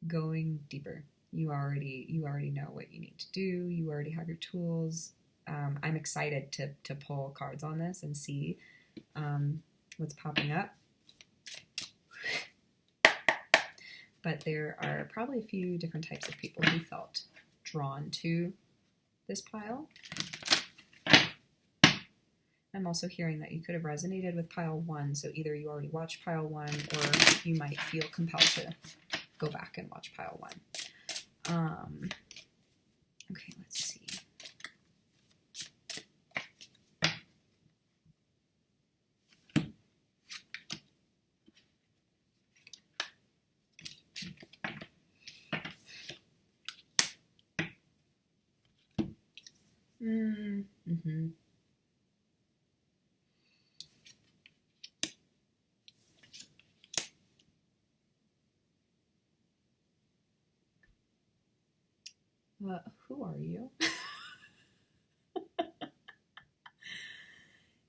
going deeper. You already know what you need to do. You already have your tools. I'm excited to pull cards on this and see what's popping up. But there are probably a few different types of people who felt drawn to this pile. I'm also hearing that you could have resonated with pile 1, so either you already watched pile 1 or you might feel compelled to go back and watch pile 1. Okay, let's see. Who are you?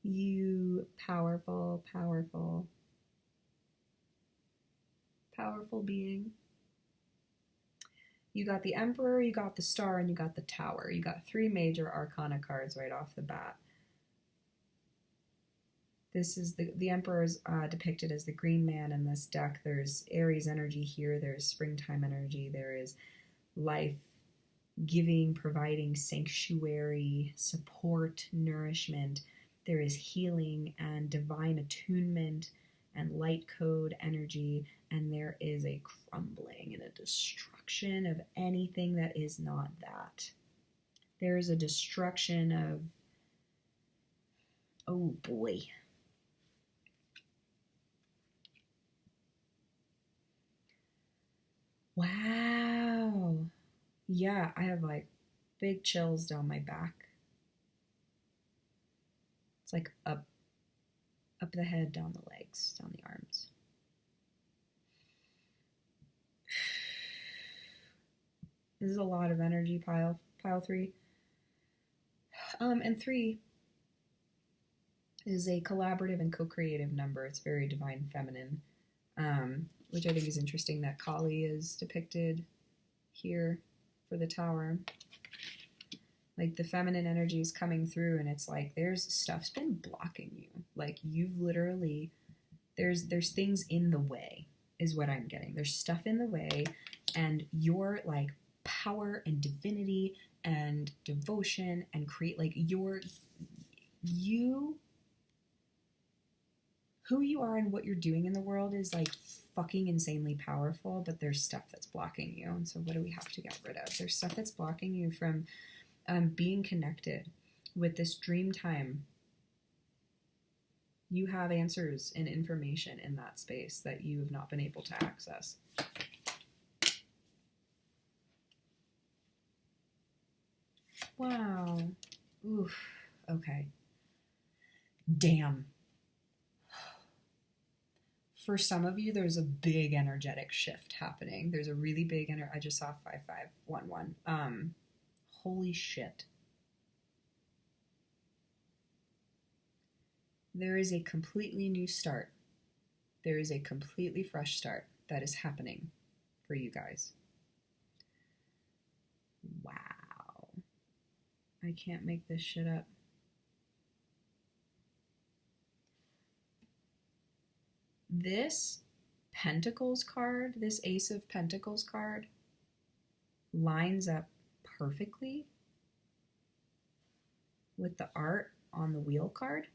You powerful being. You got the Emperor, you got the Star, and you got the Tower. You got 3 major Arcana cards right off the bat. This is the Emperor is depicted as the green man in this deck. There's Aries energy here. There's springtime energy. There is life, giving, providing, sanctuary, support, nourishment. There is healing and divine attunement and light code energy. And there is a crumbling and a destruction of anything that is not that. There is a destruction of, oh boy. Wow. Yeah, I have like big chills down my back. It's like up the head, down the legs, down the arms. This is a lot of energy, pile 3. And 3 is a collaborative and co-creative number. It's very divine feminine, which I think is interesting that Kali is depicted here for the Tower. Like the feminine energy is coming through, and it's like there's stuff's been blocking you. Like you've literally, there's things in the way is what I'm getting. There's stuff in the way, and your like power and divinity and devotion and create like who you are and what you're doing in the world is like fucking insanely powerful, but there's stuff that's blocking you. And so what do we have to get rid of? There's stuff that's blocking you from being connected with this dream time. You have answers and information in that space that you have not been able to access. Wow. Oof. Okay. Damn. For some of you, there's a big energetic shift happening. There's a really big I just saw 5511. Holy shit. There is a completely new start. There is a completely fresh start that is happening for you guys. Wow. I can't make this shit up. This Pentacles card, this Ace of Pentacles card, lines up perfectly with the art on the wheel card.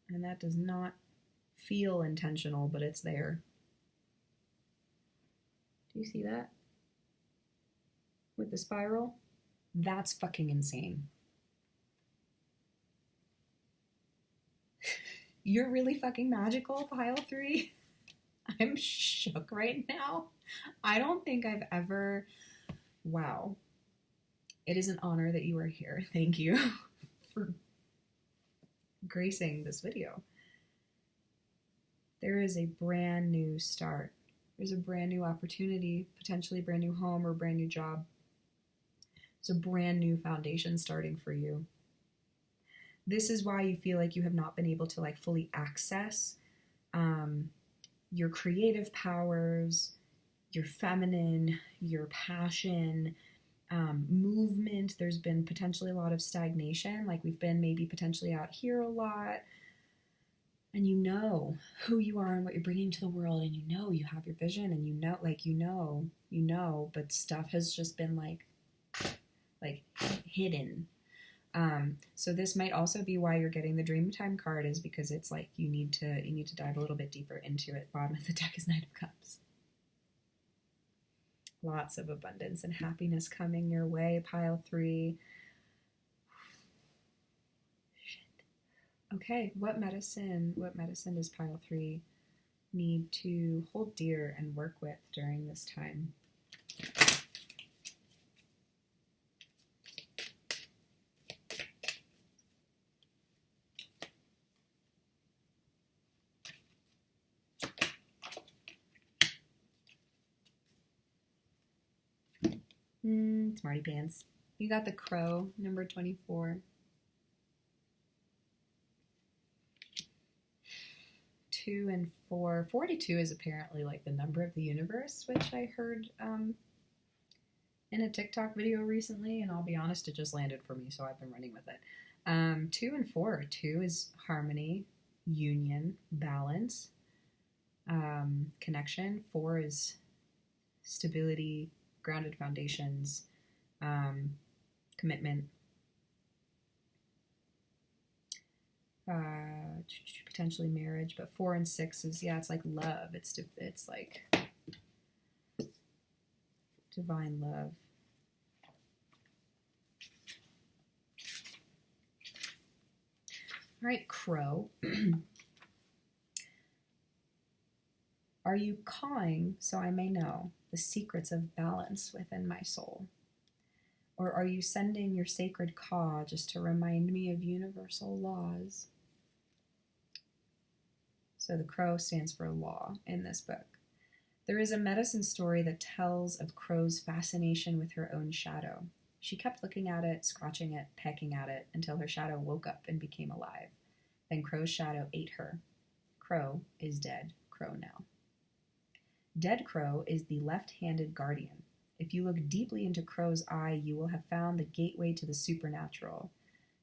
And that does not feel intentional, but it's there. Do you see that? With the spiral? That's fucking insane. You're really fucking magical, pile 3. I'm shook right now. I don't think I've ever... Wow. It is an honor that you are here. Thank you for gracing this video. There is a brand new start. There's a brand new opportunity, potentially a brand new home or a brand new job. It's a brand new foundation starting for you. This is why you feel like you have not been able to like fully access your creative powers, your feminine, your passion, movement. There's been potentially a lot of stagnation. Like we've been maybe potentially out here a lot. And you know who you are and what you're bringing to the world. And you know you have your vision and you know, but stuff has just been like hidden. So this might also be why you're getting the Dreamtime card, is because it's like you need to dive a little bit deeper into it. Bottom of the deck is Knight of Cups. Lots of abundance and happiness coming your way, pile 3. Shit. Okay, what medicine does pile 3 need to hold dear and work with during this time? Smarty pants. You got the Crow, number 24. 2 and 4. 42 is apparently like the number of the universe, which I heard in a TikTok video recently, and I'll be honest, it just landed for me, so I've been running with it. 2 and 4. 2 is harmony, union, balance, connection. 4 is stability, grounded foundations, commitment, potentially marriage. But 4 and 6 is, yeah, it's like love. It's like divine love. All right, Crow. Are you cawing so I may know the secrets of balance within my soul? Or are you sending your sacred caw just to remind me of universal laws? So the Crow stands for law in this book. There is a medicine story that tells of Crow's fascination with her own shadow. She kept looking at it, scratching it, pecking at it, until her shadow woke up and became alive. Then Crow's shadow ate her. Crow is dead. Crow now. Dead Crow is the left-handed guardian. If you look deeply into Crow's eye, you will have found the gateway to the supernatural.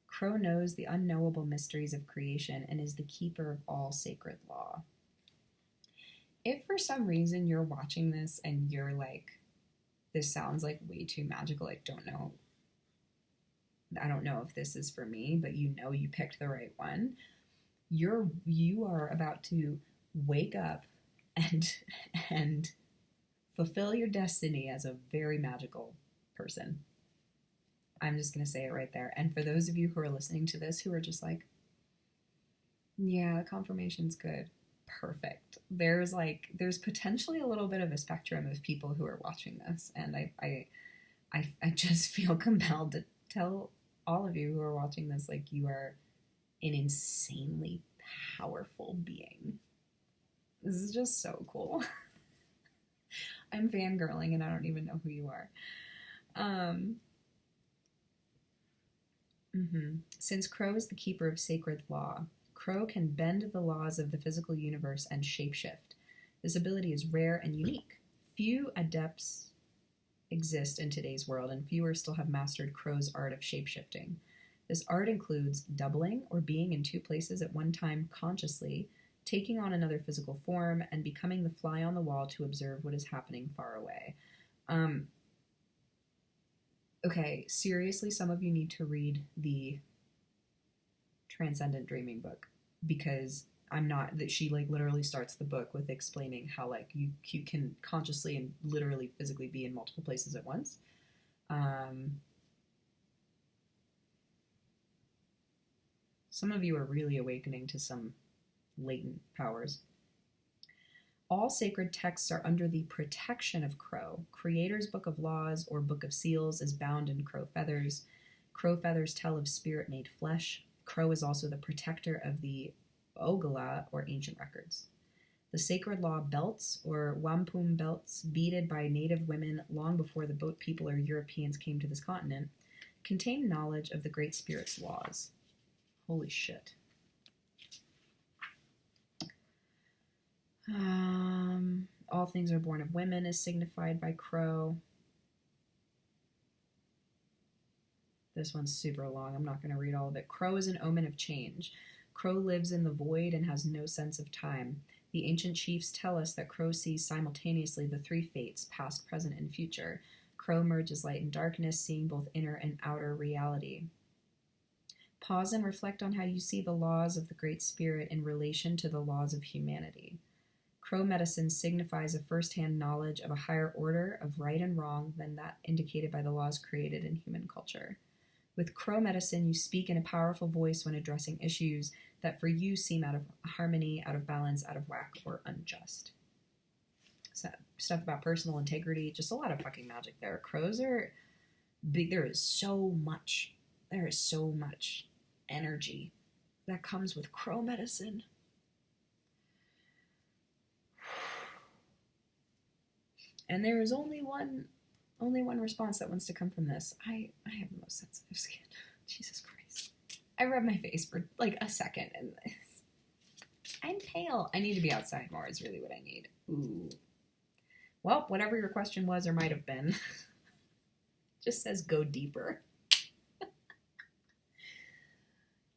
Crow knows the unknowable mysteries of creation and is the keeper of all sacred law. If for some reason you're watching this and you're like, this sounds like way too magical, I don't know if this is for me, but you know you picked the right one. You are about to wake up and fulfill your destiny as a very magical person. I'm just going to say it right there. And for those of you who are listening to this who are just like, yeah, the confirmation's good. Perfect. There's potentially a little bit of a spectrum of people who are watching this. And I just feel compelled to tell all of you who are watching this, like, you are an insanely powerful being. This is just so cool. I'm fangirling and I don't even know who you are. Since Crow is the keeper of sacred law, Crow can bend the laws of the physical universe and shapeshift. This ability is rare and unique. Few adepts exist in today's world, and fewer still have mastered Crow's art of shapeshifting. This art includes doubling or being in two places at one time consciously, taking on another physical form, and becoming the fly on the wall to observe what is happening far away. Okay, seriously, some of you need to read the Transcendent Dreaming book, because that she like literally starts the book with explaining how like you can consciously and literally physically be in multiple places at once. Some of you are really awakening to some latent powers. All sacred texts are under the protection of Crow. Creator's Book of Laws or Book of Seals is bound in crow feathers. Crow feathers tell of spirit made flesh. Crow is also the protector of the Ogala, or ancient records. The sacred law belts, or wampum belts, beaded by native women long before the boat people or Europeans came to this continent, contain knowledge of the Great Spirit's laws. Holy shit. All things are born of women is signified by Crow. This one's super long. I'm not going to read all of it. Crow is an omen of change. Crow lives in the void and has no sense of time. The ancient chiefs tell us that Crow sees simultaneously the three fates, past, present, and future. Crow merges light and darkness, seeing both inner and outer reality. Pause and reflect on how you see the laws of the Great Spirit in relation to the laws of humanity. Crow medicine signifies a first-hand knowledge of a higher order of right and wrong than that indicated by the laws created in human culture. With Crow medicine, you speak in a powerful voice when addressing issues that for you seem out of harmony, out of balance, out of whack, or unjust. So, stuff about personal integrity, just a lot of fucking magic there. Crows are big. There is so much energy that comes with Crow medicine. And there is only one response that wants to come from this. I have the most sensitive skin. Jesus Christ. I rubbed my face for like a second and I'm pale. I need to be outside more is really what I need. Ooh. Well, whatever your question was or might have been, just says go deeper.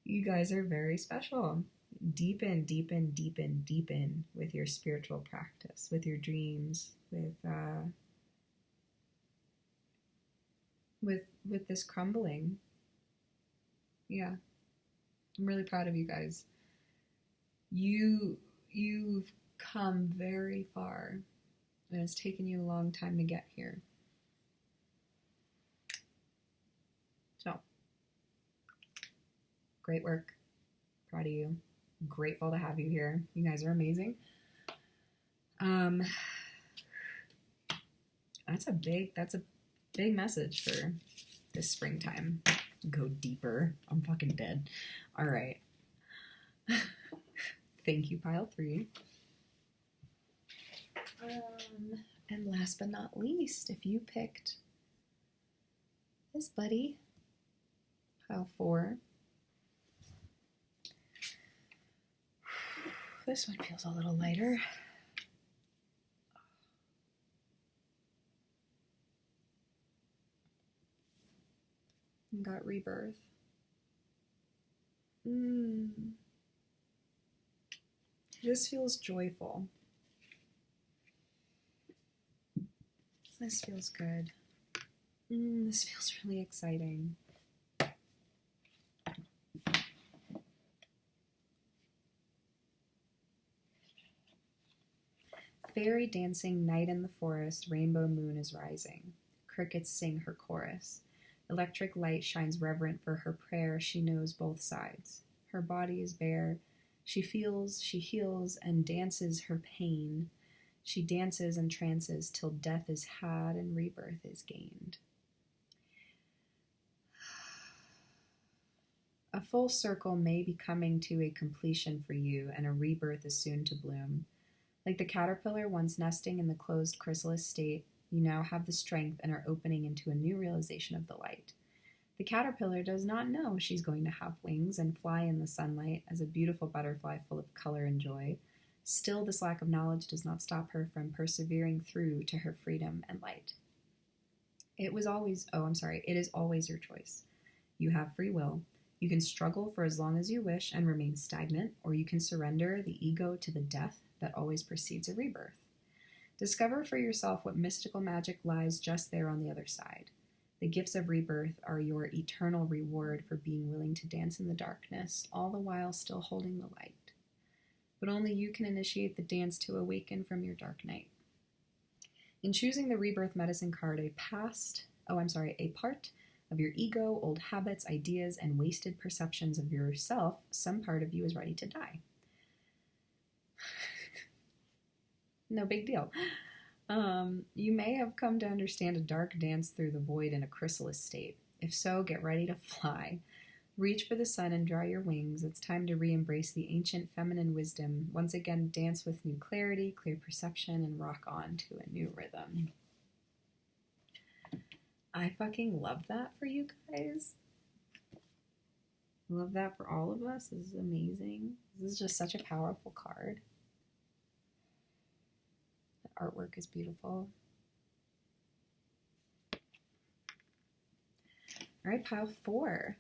You guys are very special. Deepen, deepen, deepen, deepen with your spiritual practice, with your dreams, with this crumbling. Yeah. I'm really proud of you guys. You've come very far, and it's taken you a long time to get here. So, great work. Proud of you. Grateful to have you here. You guys are amazing. That's a big message for this springtime. Go deeper. I'm fucking dead. All right. Thank you, pile 3. And last but not least, if you picked this buddy, pile 4. This one feels a little lighter. And got rebirth. This feels joyful. This feels good. This feels really exciting. Fairy dancing night in the forest, rainbow moon is rising. Crickets sing her chorus. Electric light shines reverent for her prayer. She knows both sides. Her body is bare. She feels, she heals, and dances her pain. She dances and trances till death is had and rebirth is gained. A full circle may be coming to a completion for you, and a rebirth is soon to bloom. Like the caterpillar once nesting in the closed chrysalis state, you now have the strength and are opening into a new realization of the light. The caterpillar does not know she's going to have wings and fly in the sunlight as a beautiful butterfly full of color and joy. Still, this lack of knowledge does not stop her from persevering through to her freedom and light. It is always your choice. You have free will. You can struggle for as long as you wish and remain stagnant, or you can surrender the ego to the death that always precedes a rebirth. Discover for yourself what mystical magic lies just there on the other side. The gifts of rebirth are your eternal reward for being willing to dance in the darkness, all the while still holding the light. But only you can initiate the dance to awaken from your dark night. In choosing the rebirth medicine card, a part of your ego, old habits, ideas, and wasted perceptions of yourself, some part of you is ready to die. No big deal. You may have come to understand a dark dance through the void in a chrysalis state. If so, get ready to fly. Reach for the sun and dry your wings. It's time to re-embrace the ancient feminine wisdom. Once again, dance with new clarity, clear perception, and rock on to a new rhythm. I fucking love that for you guys. Love that for all of us. This is amazing. This is just such a powerful card. The artwork is beautiful. All right, pile 4.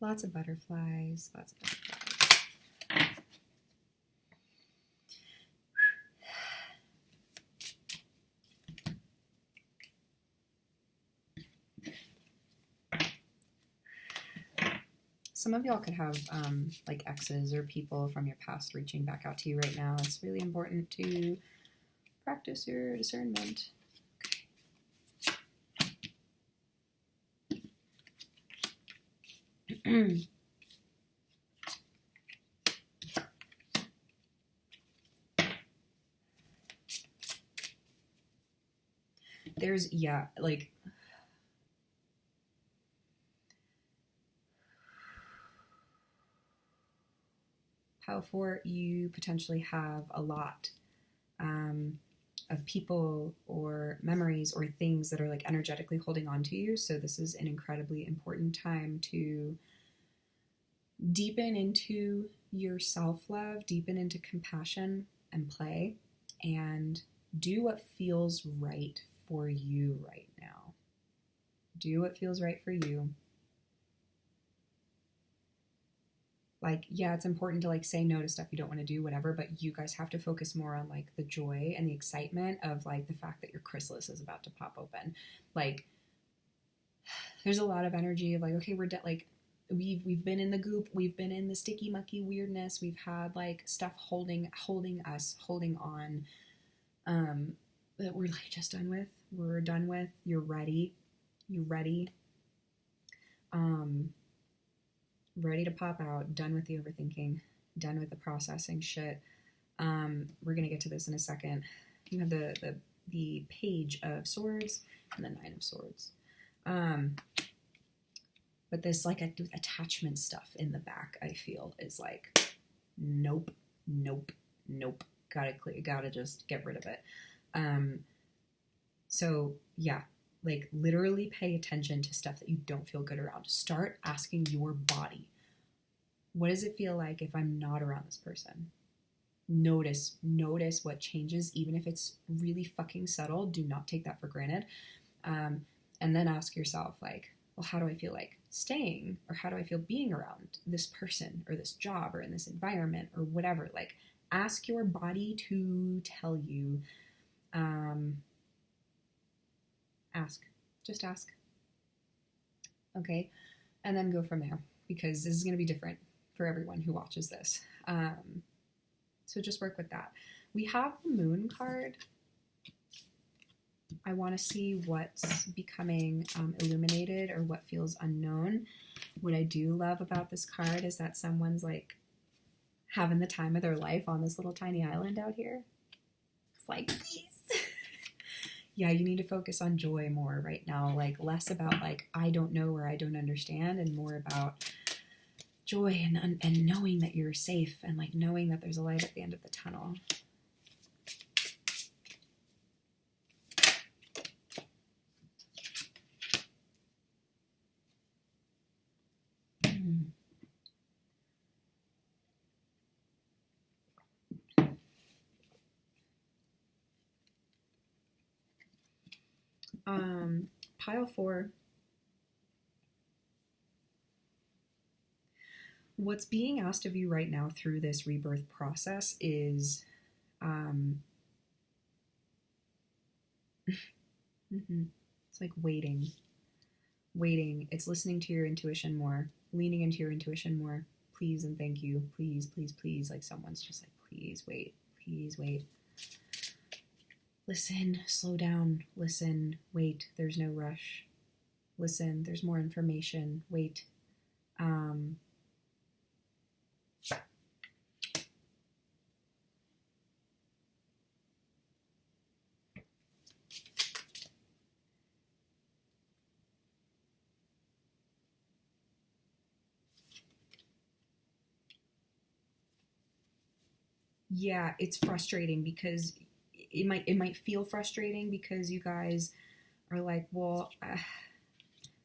Lots of butterflies, Some of y'all could have like exes or people from your past reaching back out to you right now. It's really important to practice your discernment. Okay. There's, like, how for you potentially have a lot of people or memories or things that are like energetically holding on to you. So this is an incredibly important time to deepen into your self-love, deepen into compassion and play, and do what feels right for you right now. Do what feels right for you. Like, yeah, it's important to like say no to stuff you don't want to do, whatever, but you guys have to focus more on like the joy and the excitement of like the fact that your chrysalis is about to pop open. Like, there's a lot of energy of like, okay, we're like, we've been in the goop, we've been in the sticky mucky weirdness, we've had like stuff holding on, that we're like just done with. We're done with. You're ready. Ready to pop out, done with the overthinking, done with the processing shit. We're gonna get to this in a second. You have the Page of Swords and the Nine of Swords. But this like attachment stuff in the back, I feel, is like, nope. Gotta just get rid of it. So yeah, like literally pay attention to stuff that you don't feel good around. Start asking your body, what does it feel like if I'm not around this person? Notice what changes, even if it's really fucking subtle. Do not take that for granted. And then ask yourself like, well, how do I feel like staying? Or how do I feel being around this person or this job or in this environment or whatever? Like, ask your body to tell you. Just ask. Okay. And then go from there, because this is going to be different for everyone who watches this. So just work with that. We have the Moon card. I want to see what's becoming illuminated or what feels unknown. What I do love about this card is that someone's like having the time of their life on this little tiny island out here. It's like, Yeah, you need to focus on joy more right now. Like less about like, I don't know or I don't understand, and more about joy and knowing that you're safe and like knowing that there's a light at the end of the tunnel. Pile 4. What's being asked of you right now through this rebirth process is it's like waiting. It's listening to your intuition more, leaning into your intuition more. Please and thank you. Please, please, please. Like someone's just like, please wait. Please wait. Listen, slow down. Listen, wait. There's no rush. Listen, there's more information. Wait. Yeah, it's frustrating because it might feel frustrating because you guys are like, well,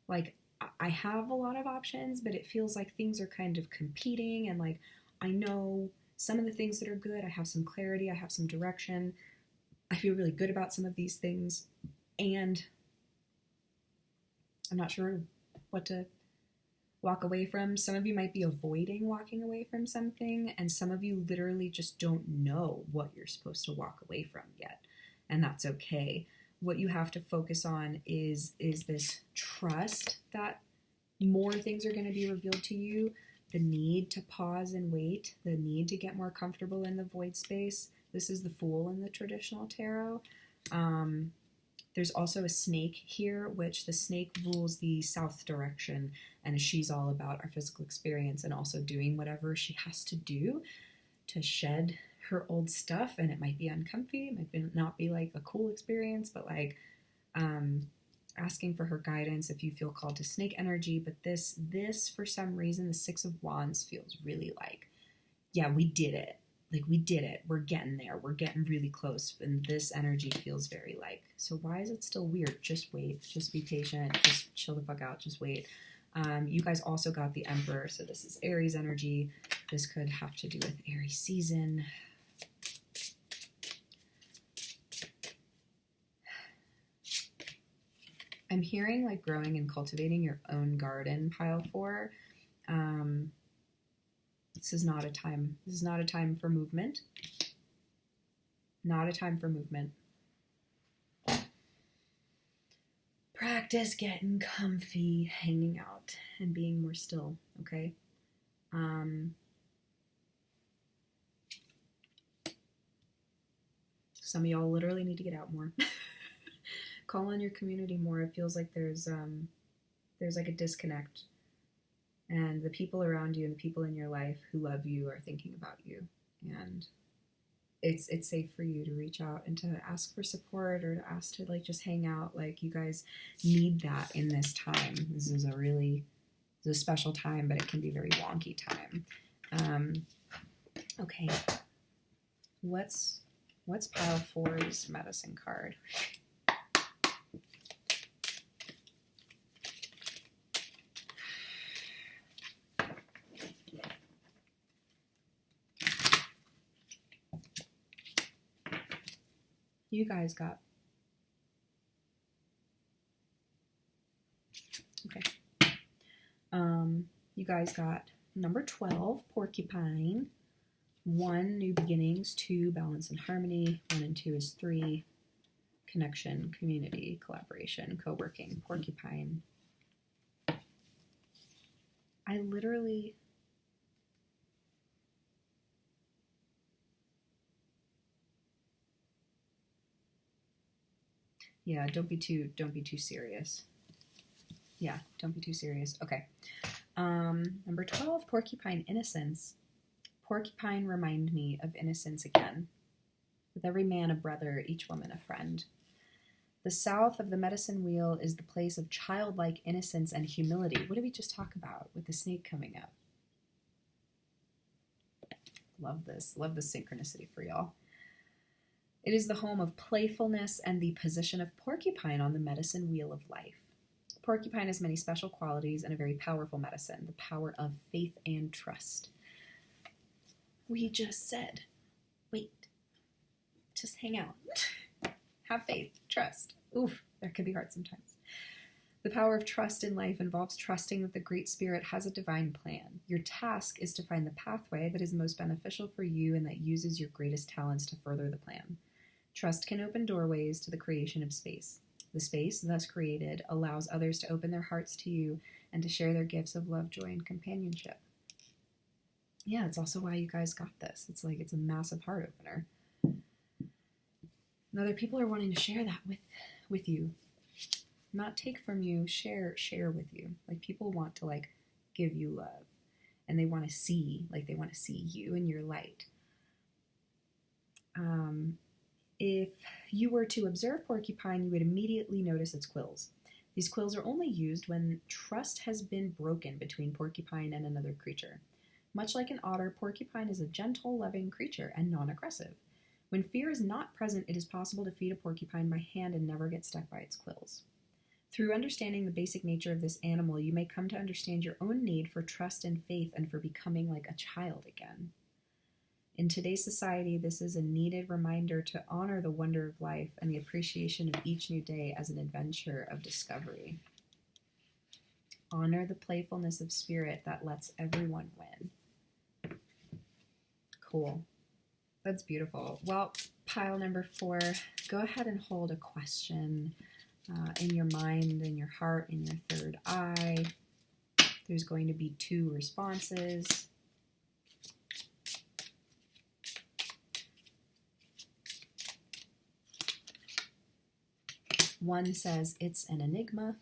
like I have a lot of options, but it feels like things are kind of competing, and like I know some of the things that are good. I have some clarity. I have some direction. I feel really good about some of these things, and I'm not sure what to walk away from. Some of you might be avoiding walking away from something, and some of you literally just don't know what you're supposed to walk away from yet, and that's okay. What you have to focus on is this trust that more things are going to be revealed to you, the need to pause and wait, the need to get more comfortable in the void space. This is the Fool in the traditional tarot. There's also a snake here, which the snake rules the south direction, and she's all about our physical experience and also doing whatever she has to do to shed her old stuff. And it might be uncomfy, it might not be like a cool experience, but like asking for her guidance if you feel called to snake energy. But this for some reason, the Six of Wands feels really like, yeah, we did it. Like, we did it. We're getting there. We're getting really close. And this energy feels very like, so why is it still weird? Just wait. Just be patient. Just chill the fuck out. Just wait. You guys also got the Emperor. So this is Aries energy. This could have to do with Aries season. I'm hearing like growing and cultivating your own garden, pile 4. This is not a time. This is not a time for movement. Not a time for movement. Practice getting comfy, hanging out, and being more still, okay? Some of y'all literally need to get out more. Call on your community more. It feels like there's like a disconnect. And the people around you and the people in your life who love you are thinking about you. And it's safe for you to reach out and to ask for support or to ask to like just hang out. Like, you guys need that in this time. This is a special time, but it can be a very wonky time. Okay. What's pile 4's medicine card? You guys got, okay. You guys got number 12, Porcupine. 1, new beginnings. 2, balance and harmony. 1 and 2 is 3, connection, community, collaboration, co-working. Porcupine. I literally, yeah, don't be too serious. Yeah, don't be too serious. Okay. Number 12, Porcupine, innocence. Porcupine, remind me of innocence again. With every man a brother, each woman a friend. The south of the medicine wheel is the place of childlike innocence and humility. What did we just talk about with the snake coming up? Love this. Love the synchronicity for y'all. It is the home of playfulness and the position of porcupine on the medicine wheel of life. Porcupine has many special qualities and a very powerful medicine, the power of faith and trust. We just said, wait, just hang out. Have faith, trust. Oof, that can be hard sometimes. The power of trust in life involves trusting that the Great Spirit has a divine plan. Your task is to find the pathway that is most beneficial for you and that uses your greatest talents to further the plan. Trust can open doorways to the creation of space. The space, thus created, allows others to open their hearts to you and to share their gifts of love, joy, and companionship. Yeah, it's also why you guys got this. It's like it's a massive heart opener. And other people are wanting to share that with you. Not take from you, share with you. Like, people want to, like, give you love. And they want to see, they want to see you in your light. If you were to observe porcupine, you would immediately notice its quills. These quills are only used when trust has been broken between porcupine and another creature. Much like an otter, porcupine is a gentle, loving creature and non-aggressive. When fear is not present, it is possible to feed a porcupine by hand and never get stuck by its quills. Through understanding the basic nature of this animal, you may come to understand your own need for trust and faith and for becoming like a child again. In today's society, this is a needed reminder to honor the wonder of life and the appreciation of each new day as an adventure of discovery. Honor the playfulness of spirit that lets everyone win. Cool. That's beautiful. Well, pile number 4, go ahead and hold a question in your mind, in your heart, in your third eye. There's going to be 2 responses. One says it's an enigma.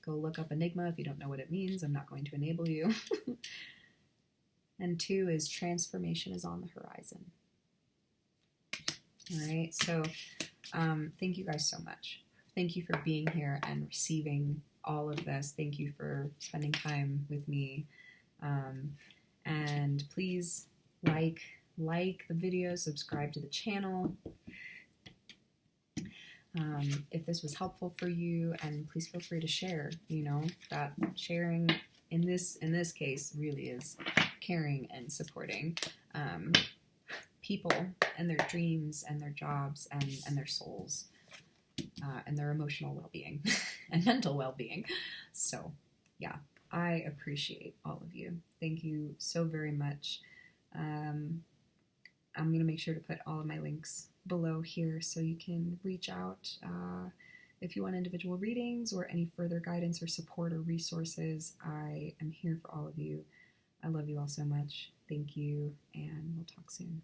Go look up enigma if you don't know what it means. I'm not going to enable you. And 2 is transformation is on the horizon. All right, so thank you guys so much. Thank you for being here and receiving all of this. Thank you for spending time with me. And please like the video, subscribe to the channel. If this was helpful for you, and please feel free to share. That sharing in this case really is caring and supporting people and their dreams and their jobs and their souls and their emotional well-being and mental well-being. So yeah, I appreciate all of you. Thank you so very much. I'm going to make sure to put all of my links below here so you can reach out if you want individual readings or any further guidance or support or resources. I am here for all of you. I love you all so much. Thank you, and we'll talk soon.